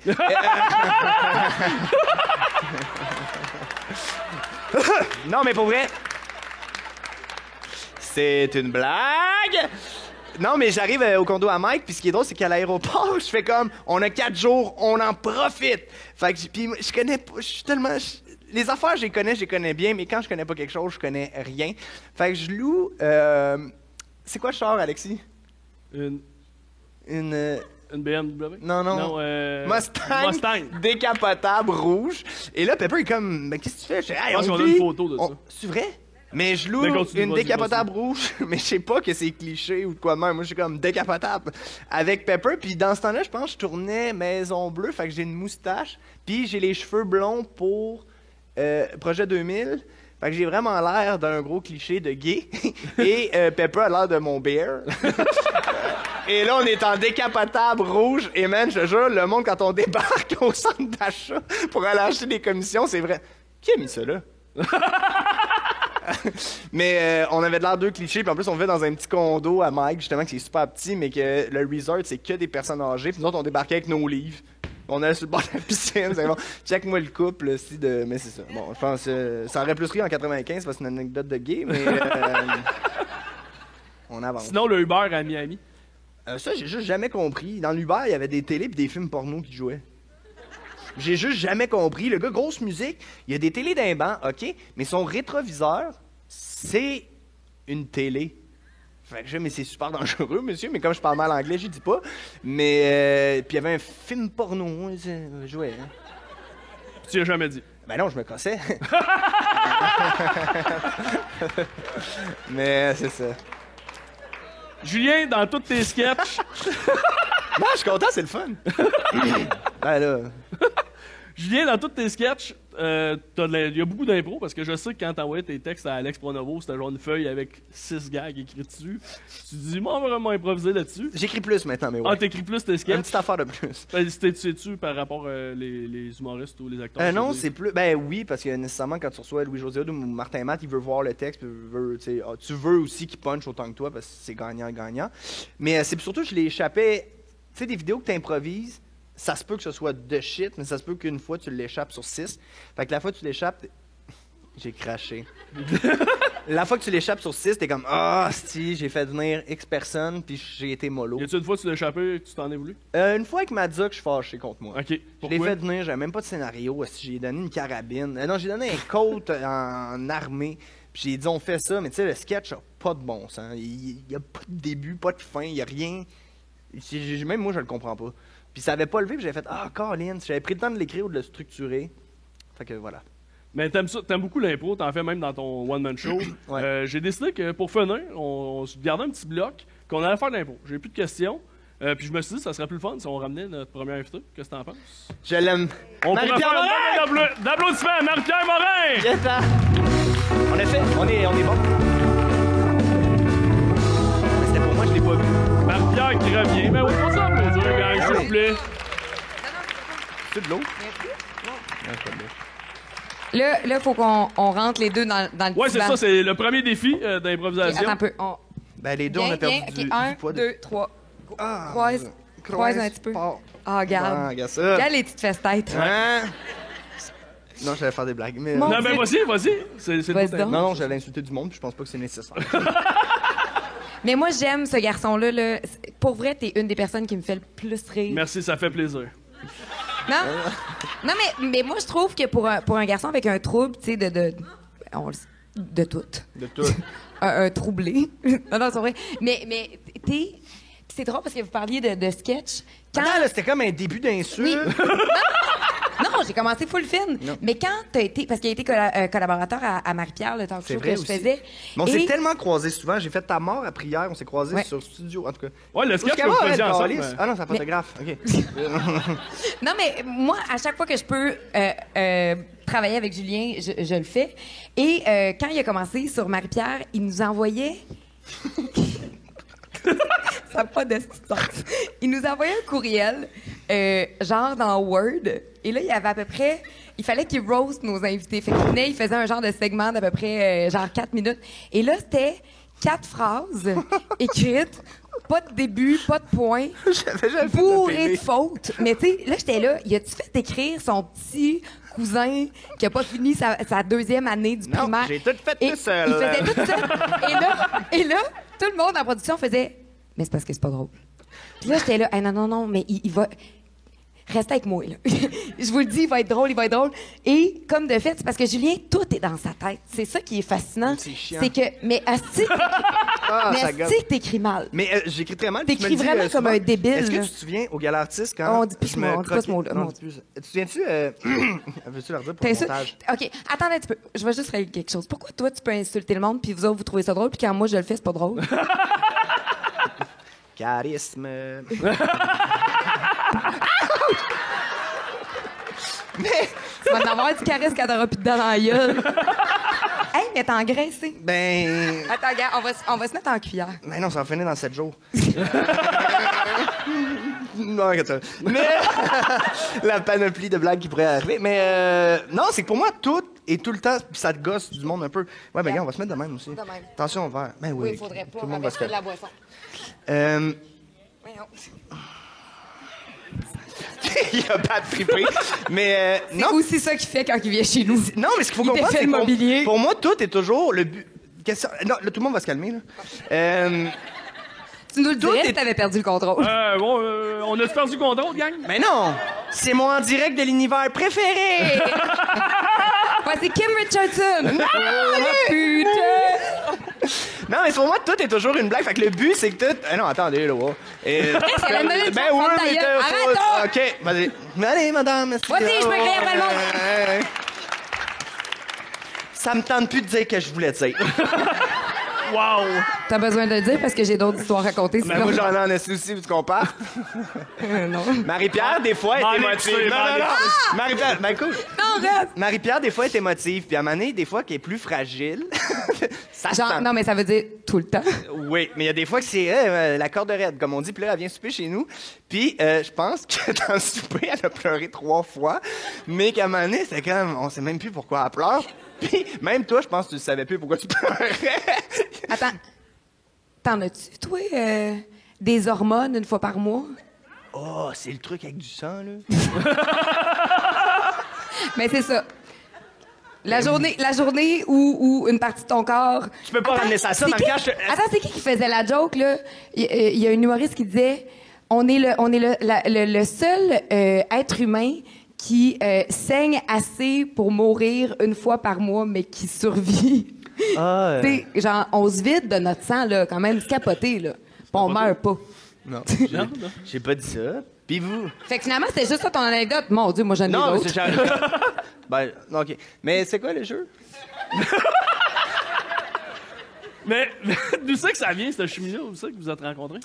C: Non, mais pour vrai, c'est une blague! Non, mais j'arrive au condo à Mike, puis ce qui est drôle, c'est qu'à l'aéroport, je fais comme, on a 4 jours, on en profite. Fait que, puis je connais pas, je suis tellement... les affaires, je les connais bien, mais quand je connais pas quelque chose, je connais rien. Fait que je loue... c'est quoi le char, Alexis?
B: Une BMW?
C: Non, Mustang décapotable rouge. Et là, Pepper est comme, mais qu'est-ce que tu fais?
B: Je pense qu'on a une photo de ça.
C: C'est vrai? Mais je loue une décapotable rouge, mais je sais pas que c'est cliché ou de quoi de même. Moi, je suis comme décapotable avec Pepper. Puis dans ce temps-là, je pense que je tournais Maison Bleue, fait que j'ai une moustache. Puis j'ai les cheveux blonds pour Projet 2000. Fait que j'ai vraiment l'air d'un gros cliché de gay. Et Pepper a l'air de mon bear. Et là, on est en décapotable rouge. Et man, je te jure, le monde, quand on débarque au centre d'achat pour aller acheter des commissions, c'est vrai. Qui a mis ça là? Mais on avait de l'air deux clichés, puis en plus on vivait dans un petit condo à Mike, justement, qui est super petit, mais que le resort, c'est que des personnes âgées. Puis nous autres, on débarquait avec nos livres. On allait sur le bord de la piscine. C'est bon, check-moi le couple, aussi de... Mais c'est ça. Bon, je pense ça aurait plus ri en 95, parce que c'est une anecdote de gay, mais... on avance.
B: Sinon, le Uber à Miami.
C: Ça, j'ai juste jamais compris. Dans l'Uber, il y avait des télés et des films porno qui jouaient. J'ai juste jamais compris. Le gars, grosse musique, il y a des télés d'un banc, OK, mais son rétroviseur, c'est une télé. Fait que mais c'est super dangereux, monsieur, mais comme je parle mal anglais, je dis pas. Mais, puis il y avait un film porno, jouait. Hein.
B: Tu l'as jamais dit.
C: Ben non, je me cassais. Mais c'est ça.
B: Julien, dans tous tes sketchs...
C: Non, je suis content, c'est le fun. Ben là...
B: Julien, dans tous tes sketchs, il y a beaucoup d'impro, parce que je sais que quand t'envoyais tes textes à Alex Pronovo, c'était genre une feuille avec 6 gags écrits dessus. Tu te dis, moi, on va vraiment improviser là-dessus.
C: J'écris plus maintenant, mais ouais.
B: Ah, t'écris plus tes sketchs?
C: Une petite affaire de plus.
B: Sais-tu par rapport les humoristes ou les acteurs?
C: Non, c'est plus... Ben oui, parce que nécessairement, quand tu reçois Louis-José ou Martin Matt, il veut voir le texte, tu veux aussi qu'il punch autant que toi, parce que c'est gagnant-gagnant. Mais c'est surtout que je l'échappais... Tu sais, des vidéos que t'improvises, ça se peut que ce soit de shit, mais ça se peut qu'une fois, tu l'échappes sur 6. Fait que la fois que tu l'échappes... J'ai craché. La fois que tu l'échappes sur 6, t'es comme « Ah, si, j'ai fait venir X personnes, puis j'ai été mollo. »
B: Y a-tu une fois que tu l'as échappé et que tu t'en es voulu?
C: Une fois avec Madza que je suis fâché contre moi.
B: OK. Pourquoi?
C: Je l'ai fait venir, j'avais même pas de scénario. J'ai donné une carabine. Non, j'ai donné un coat en armée. Puis j'ai dit « On fait ça. » Mais tu sais, le sketch a pas de bon sens. Il y a pas de début, pas de fin, il y a rien... Même moi, je le comprends pas. Puis ça avait pas levé, puis j'avais fait « Ah, Colin, j'avais pris le temps de l'écrire ou de le structurer. » Fait que voilà.
B: Mais t'aimes beaucoup l'impro, t'en fais même dans ton one-man show.
C: Ouais.
B: J'ai décidé que pour finir, on se gardait un petit bloc, qu'on allait faire de l'impro. J'ai plus de questions. Puis je me suis dit que ça serait plus le fun si on ramenait notre premier invité. Qu'est-ce que t'en penses?
C: Je l'aime.
B: On pourrait faire un moment d'applaudissements à Marie-Pierre Morin!
C: Yes, ça. On a fait. On est bon. Mais c'était pour moi, je l'ai pas vu.
B: Marie-Pierre qui revient. Mais oui, on s'en applaudir, gang, s'il vous plaît.
C: C'est de l'eau?
J: Là, il faut qu'on rentre les deux dans le
B: Ouais,
J: petit
B: c'est
J: banc.
B: ça, c'est le premier défi d'improvisation.
J: Attends un peu.
C: Ben, les deux, on a perdu du poids.
J: 1, 2, 3. Croise un petit peu. Ah, regarde.
C: Regarde ça.
J: Regarde les petites fesses-têtes.
C: Hein? Non, j'allais faire des blagues. Mais...
J: Mon
B: Non, ben vas-y. C'est
J: Vas-y donc.
C: Non, j'allais insulter du monde, puis je pense pas que c'est nécessaire.
J: Mais moi, j'aime ce garçon-là. Là. Pour vrai, t'es une des personnes qui me fait le plus rire.
B: Merci, ça fait plaisir.
J: Non? Non, mais moi, je trouve que pour un garçon avec un trouble, tu sais, de tout.
C: De tout.
J: un troublé. Non, c'est vrai. Mais t'es... C'est drôle parce que vous parliez de sketch.
C: Attends, là, c'était comme un début d'insulte.
J: Oui. Non, j'ai commencé full fine. Non. Mais quand t'as été... Parce qu'il a été collaborateur à Marie-Pierre, le talk show que je faisais.
C: Mais on s'est tellement croisés souvent. J'ai fait ta mort à prière. On s'est croisés sur studio, en tout cas.
B: Ouais, le sketch que vous faisiez ensemble.
C: Ah non, c'est un photographe. OK.
J: Non, mais moi, à chaque fois que je peux travailler avec Julien, je le fais. Et quand il a commencé sur Marie-Pierre, il nous envoyait... Ça n'a pas de sens. Il nous envoyait un courriel, genre dans Word. Et là, il y avait à peu près... Il fallait qu'il roast nos invités. Fait qu'il venait, il faisait un genre de segment d'à peu près genre 4 minutes. Et là, c'était 4 phrases écrites. Pas de début, pas de point. Bourré de fautes. Mais tu sais, là, j'étais là. Il a-tu fait écrire son petit cousin qui a pas fini sa 2e année du primaire?
C: Non, j'ai tout fait tout seul.
J: Il faisait tout seul. Et là, tout le monde en production faisait « Mais c'est parce que c'est pas drôle. » Puis là, j'étais là « Non, mais il va... » Restez avec moi, là. Je vous le dis, il va être drôle. Et comme de fait, c'est parce que Julien, tout est dans sa tête. C'est ça qui est fascinant.
C: C'est chiant.
J: C'est que... Mais asti que t'écris mal.
C: Mais j'écris très mal.
J: T'écris vraiment comme un débile.
C: Est-ce que
J: là.
C: tu te souviens au Gala Artiste quand
J: On dit plus on dit pas ce mot-là.
C: Non, tu te souviens-tu... Veux-tu leur dire pour
J: T'es
C: le
J: sûr?
C: montage?
J: OK, attendez un petit peu. Je vais juste régler quelque chose. Pourquoi toi, tu peux insulter le monde puis vous autres, vous trouvez ça drôle, puis quand moi, je le fais, c'est pas drôle?
C: Charisme.
J: Mais tu vas en avoir du charisme quand t'auras plus de dents dans la gueule. Hey, mais t'es engraissé.
C: Ben...
J: Attends, regarde, on va se mettre en cuillère.
C: Mais non, ça va finir dans 7 jours. Non, regarde ça. Mais... la panoplie de blagues qui pourrait arriver. Mais non, c'est que pour moi, tout et tout le temps, ça te gosse du monde un peu. Ouais, ben regarde, on va se mettre de même aussi.
J: De même.
C: Attention au verre. Ben oui.
J: Oui, il faudrait pas
C: tout le monde va se
J: ramasser de
C: faire.
J: la boisson. Voyons.
C: Il a pas trippé. Mais
J: C'est
C: non.
J: aussi ça qu'il fait quand il vient chez nous.
C: Non, mais ce qu'il faut
J: Il
C: comprendre,
J: défait
C: c'est
J: le
C: que
J: mobilier.
C: pour moi, tout est toujours le but. Non, là, tout le monde va se calmer, là.
J: Tu nous le dirais
C: est-
J: si t'avais perdu le contrôle.
B: On a perdu le contrôle, gang?
C: Mais non! C'est mon en direct de l'univers préféré!
J: Ouais, c'est Kim Richardson. Non, putain!
C: Non, mais pour moi, tout est toujours une blague. Fait que le but, c'est que tout... Ah non, attendez, là, wow.
J: c'est la minute de
C: Ben
J: faire
C: oui,
J: ta
C: mais
J: gueule. Arrête donc!
C: OK, vas-y. Mais allez, madame, merci.
J: Vas-y, je peux crier après le monde.
C: Ça me tente plus de dire que je voulais dire.
B: Wow!
J: T'as besoin de le dire parce que j'ai d'autres histoires à raconter.
C: Mais moi, j'en ai en esti aussi, tu comprends?
J: Non.
C: Marie-Pierre, des fois, est émotive. Non. Marie-Pierre, ben cool.
J: Non, reste!
C: Marie-Pierre, des fois, est émotive. Puis à un moment donné, des fois, qu'elle est plus fragile. Ça se
J: Genre,
C: sent.
J: non, mais ça veut dire tout le temps.
C: Oui, mais il y a des fois que c'est la corde raide, comme on dit. Puis là, elle vient souper chez nous. Puis je pense que dans le souper, elle a pleuré 3 fois. Mais qu'à un moment donné, c'était comme... On sait même plus pourquoi elle pleure. Puis même toi, je pense que tu savais plus pourquoi tu pleurais.
J: Attends. T'en as-tu, toi, des hormones une fois par mois?
C: Oh, c'est le truc avec du sang, là.
J: Mais c'est ça. La journée où une partie de ton corps...
C: Tu peux pas ramener ça à ça, Marie-Pierre.
J: Attends, c'est qui faisait la joke, là? Il y a une humoriste qui disait on est le seul être humain qui saigne assez pour mourir une fois par mois, mais qui survit. Tu sais, genre, on se vide de notre sang, là, quand même, capoté, là. Puis on meurt pas.
C: Non.
B: Non?
C: J'ai pas dit ça. Puis vous?
J: Fait que finalement, c'était juste ça ton anecdote. Mon Dieu, moi, j'en ai
C: Non,
J: d'autres.
C: c'est ben, OK. Mais c'est quoi le jeu?
B: Mais d'où c'est que ça vient, cette chimie-là? Où c'est que vous êtes rencontrés?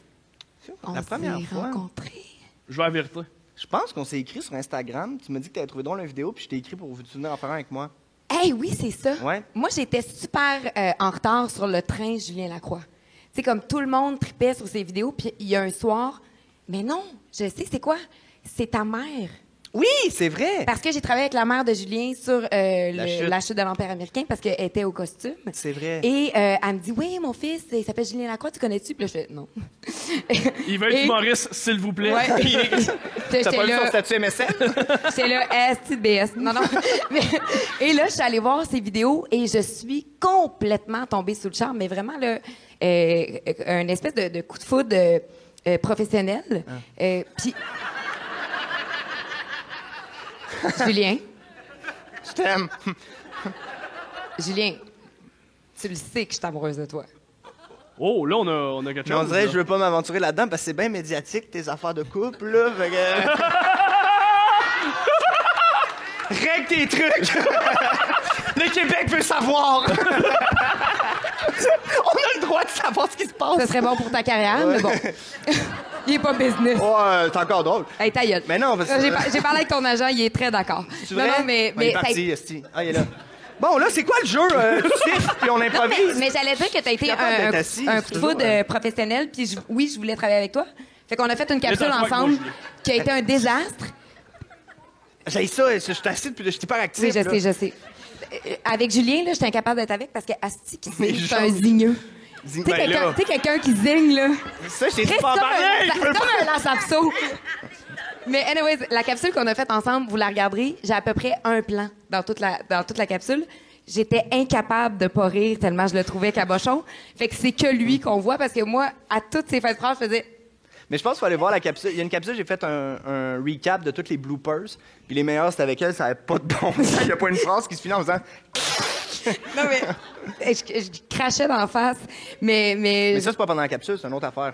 J: On
C: La première
J: s'est
C: fois.
J: rencontrés.
B: Je vais à la vérité.
C: Je pense qu'on s'est écrit sur Instagram. Tu m'as dit que tu avais trouvé drôle une vidéo, puis je t'ai écrit pour vous venir en faire un avec moi.
J: Hey, oui, c'est ça.
C: Ouais.
J: Moi, j'étais super en retard sur le train Julien Lacroix. Tu sais, comme tout le monde tripait sur ses vidéos, puis il y a un soir... Mais non, je sais, c'est quoi? C'est ta mère.
C: Oui, c'est vrai.
J: Parce que j'ai travaillé avec la mère de Julien sur
C: La chute
J: de l'Empire américain parce qu'elle était au costume.
C: C'est vrai.
J: Et elle me dit, oui, mon fils, il s'appelle Julien Lacroix, tu connais-tu? Puis là, je fais, non.
B: Il veut être humoriste, s'il vous plaît.
J: Ouais.
C: T'as pas vu son statut MSN?
J: J'étais là, petite BS. Non, non. Et là, je suis allée voir ses vidéos et je suis complètement tombée sous le charme, mais vraiment, là, un espèce de coup de foudre professionnel. Puis... Julien.
C: Je t'aime.
J: Julien, tu le sais que je suis amoureuse de toi.
B: Oh, là, on a quelque
C: Mais on
B: chose.
C: dirait que
B: là.
C: je veux pas m'aventurer là-dedans parce que c'est bien médiatique, tes affaires de couple, là. Fait que... Règle tes trucs! Le Québec veut savoir! On a le droit de savoir ce qui se passe!
J: Ça serait bon pour ta carrière, mais bon. Il est pas business.
C: Ouais, c'est encore drôle.
J: Hey, ta gueule.
C: Mais non, parce que...
J: J'ai parlé avec ton agent, il est très d'accord.
C: C'est
J: Non,
C: vrai?
J: non, mais
C: Il est parti, esti. Ah, il est là. Bon, là, c'est quoi le jeu? Tu siffles, puis on improvise.
J: Mais j'allais dire que t'as été
C: capable d'être assis,
J: un
C: c'est
J: coup de
C: toujours,
J: foudre professionnel, puis oui, je voulais travailler avec toi. Fait qu'on a fait une capsule
B: Laisse-moi avec moi,
J: ensemble
B: Julien.
J: qui a été un désastre.
C: J'ai ça, je suis assis, puis je suis hyper actif.
J: Oui, je
C: là.
J: sais. Avec Julien, là, j'étais incapable d'être avec parce que Asti qui
C: Mais
J: c'est un
C: genre-
J: zigneux.
C: Dis-
J: Tu sais,
C: ben là.
J: quelqu'un qui zigne, là.
C: Ça, je t'ai dit
J: Chris,
C: pas en
J: c'est
C: parler!
J: comme un lance-abceau. Mais anyways, la capsule qu'on a faite ensemble, vous la regarderez, j'ai à peu près un plan dans toute la capsule. J'étais incapable de pas rire tellement je le trouvais cabochon. Fait que c'est que lui qu'on voit parce que moi, à toutes ces fêtes phrases, je faisais...
C: Mais je pense qu'il faut aller voir la capsule. Il y a une capsule, j'ai fait un recap de toutes les bloopers. Puis les meilleurs, c'était avec elle, ça n'avait pas de bon sens. Il n'y a pas une phrase qui se finit en faisant...
J: Non, mais... je crachais d'en face, mais...
C: Mais ça, c'est pas pendant la capsule, c'est une autre affaire.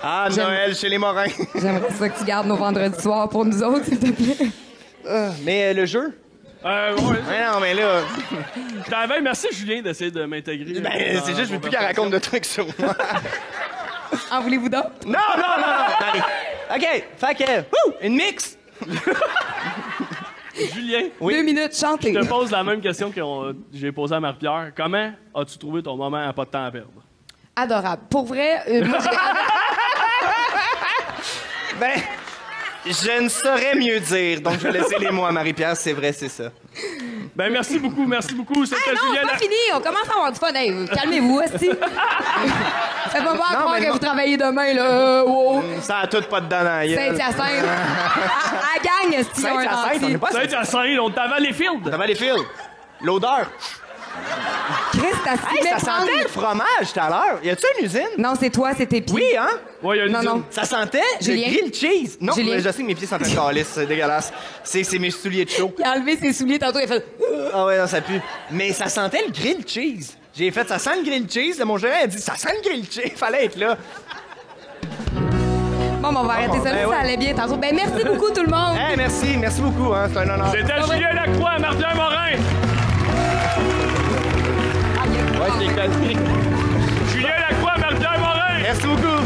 C: Ah, Noël chez les Morins.
J: J'aimerais ça que tu gardes nos vendredis soirs pour nous autres, s'il te plaît.
C: Mais le jeu?
B: Ouais.
C: Mais non, mais là...
B: T'avais, merci Julien d'essayer de m'intégrer.
C: Ben, c'est juste, je veux plus qu'elle raconte de trucs sur moi.
J: En voulez-vous d'autres?
C: Non! Allez. OK, fait que... Une mix!
B: Julien,
J: 2 minutes, chantez.
B: je te pose la même question que j'ai posée à Marie-Pierre. Comment as-tu trouvé ton moment à pas de temps à perdre?
J: Adorable. Pour vrai, moi,
C: Ben, je ne saurais mieux dire, donc je vais laisser les mots à Marie-Pierre, c'est vrai, c'est ça.
B: Ben, merci beaucoup. C'était
J: non,
B: Julien.
J: c'est pas fini. On commence à avoir du fun. Hey, calmez-vous, esti. Faites pas croire que vous travaillez demain, là. Wow.
C: Ça a tout pas de dents dans la gueule.
J: Saint-Hyacinthe. À gang, esti, ils ont un
C: Saint-Hyacinthe, on
J: dentier.
C: n'est pas
B: Saint-Hyacinthe, on t'avait les fields.
C: Ça va les fils. L'odeur.
J: Chris, t'as
C: Hey, ça sentait le fromage tout à l'heure. Y a-tu une usine?
J: Non, c'est toi, c'est tes pieds.
C: Oui, hein?
B: Ouais, il y a une
J: Non,
B: usine.
J: non.
C: Ça sentait
J: Julien?
C: le grilled cheese. Non,
J: Julien?
C: je sais que mes pieds sentent un calice, c'est dégueulasse. C'est mes souliers de chaud.
J: Il a enlevé ses souliers tantôt, il a fait...
C: Ah ouais, non, ça pue. Mais ça sentait le grilled cheese. J'ai fait, ça sent le grilled cheese. Mon gérant a dit, ça sent le grilled cheese. Fallait être là.
J: Bon, on va arrêter ça.
C: ben
J: Ça
C: ouais.
J: allait bien tantôt. Ben, merci beaucoup, tout le monde.
C: Hey, merci beaucoup, hein. C'est un honneur.
B: C'était Julien Lacroix, Martin Morin.
C: Ouais, je l'ai connu.
B: Julien Lacroix, Martin Morin.
C: Merci beaucoup.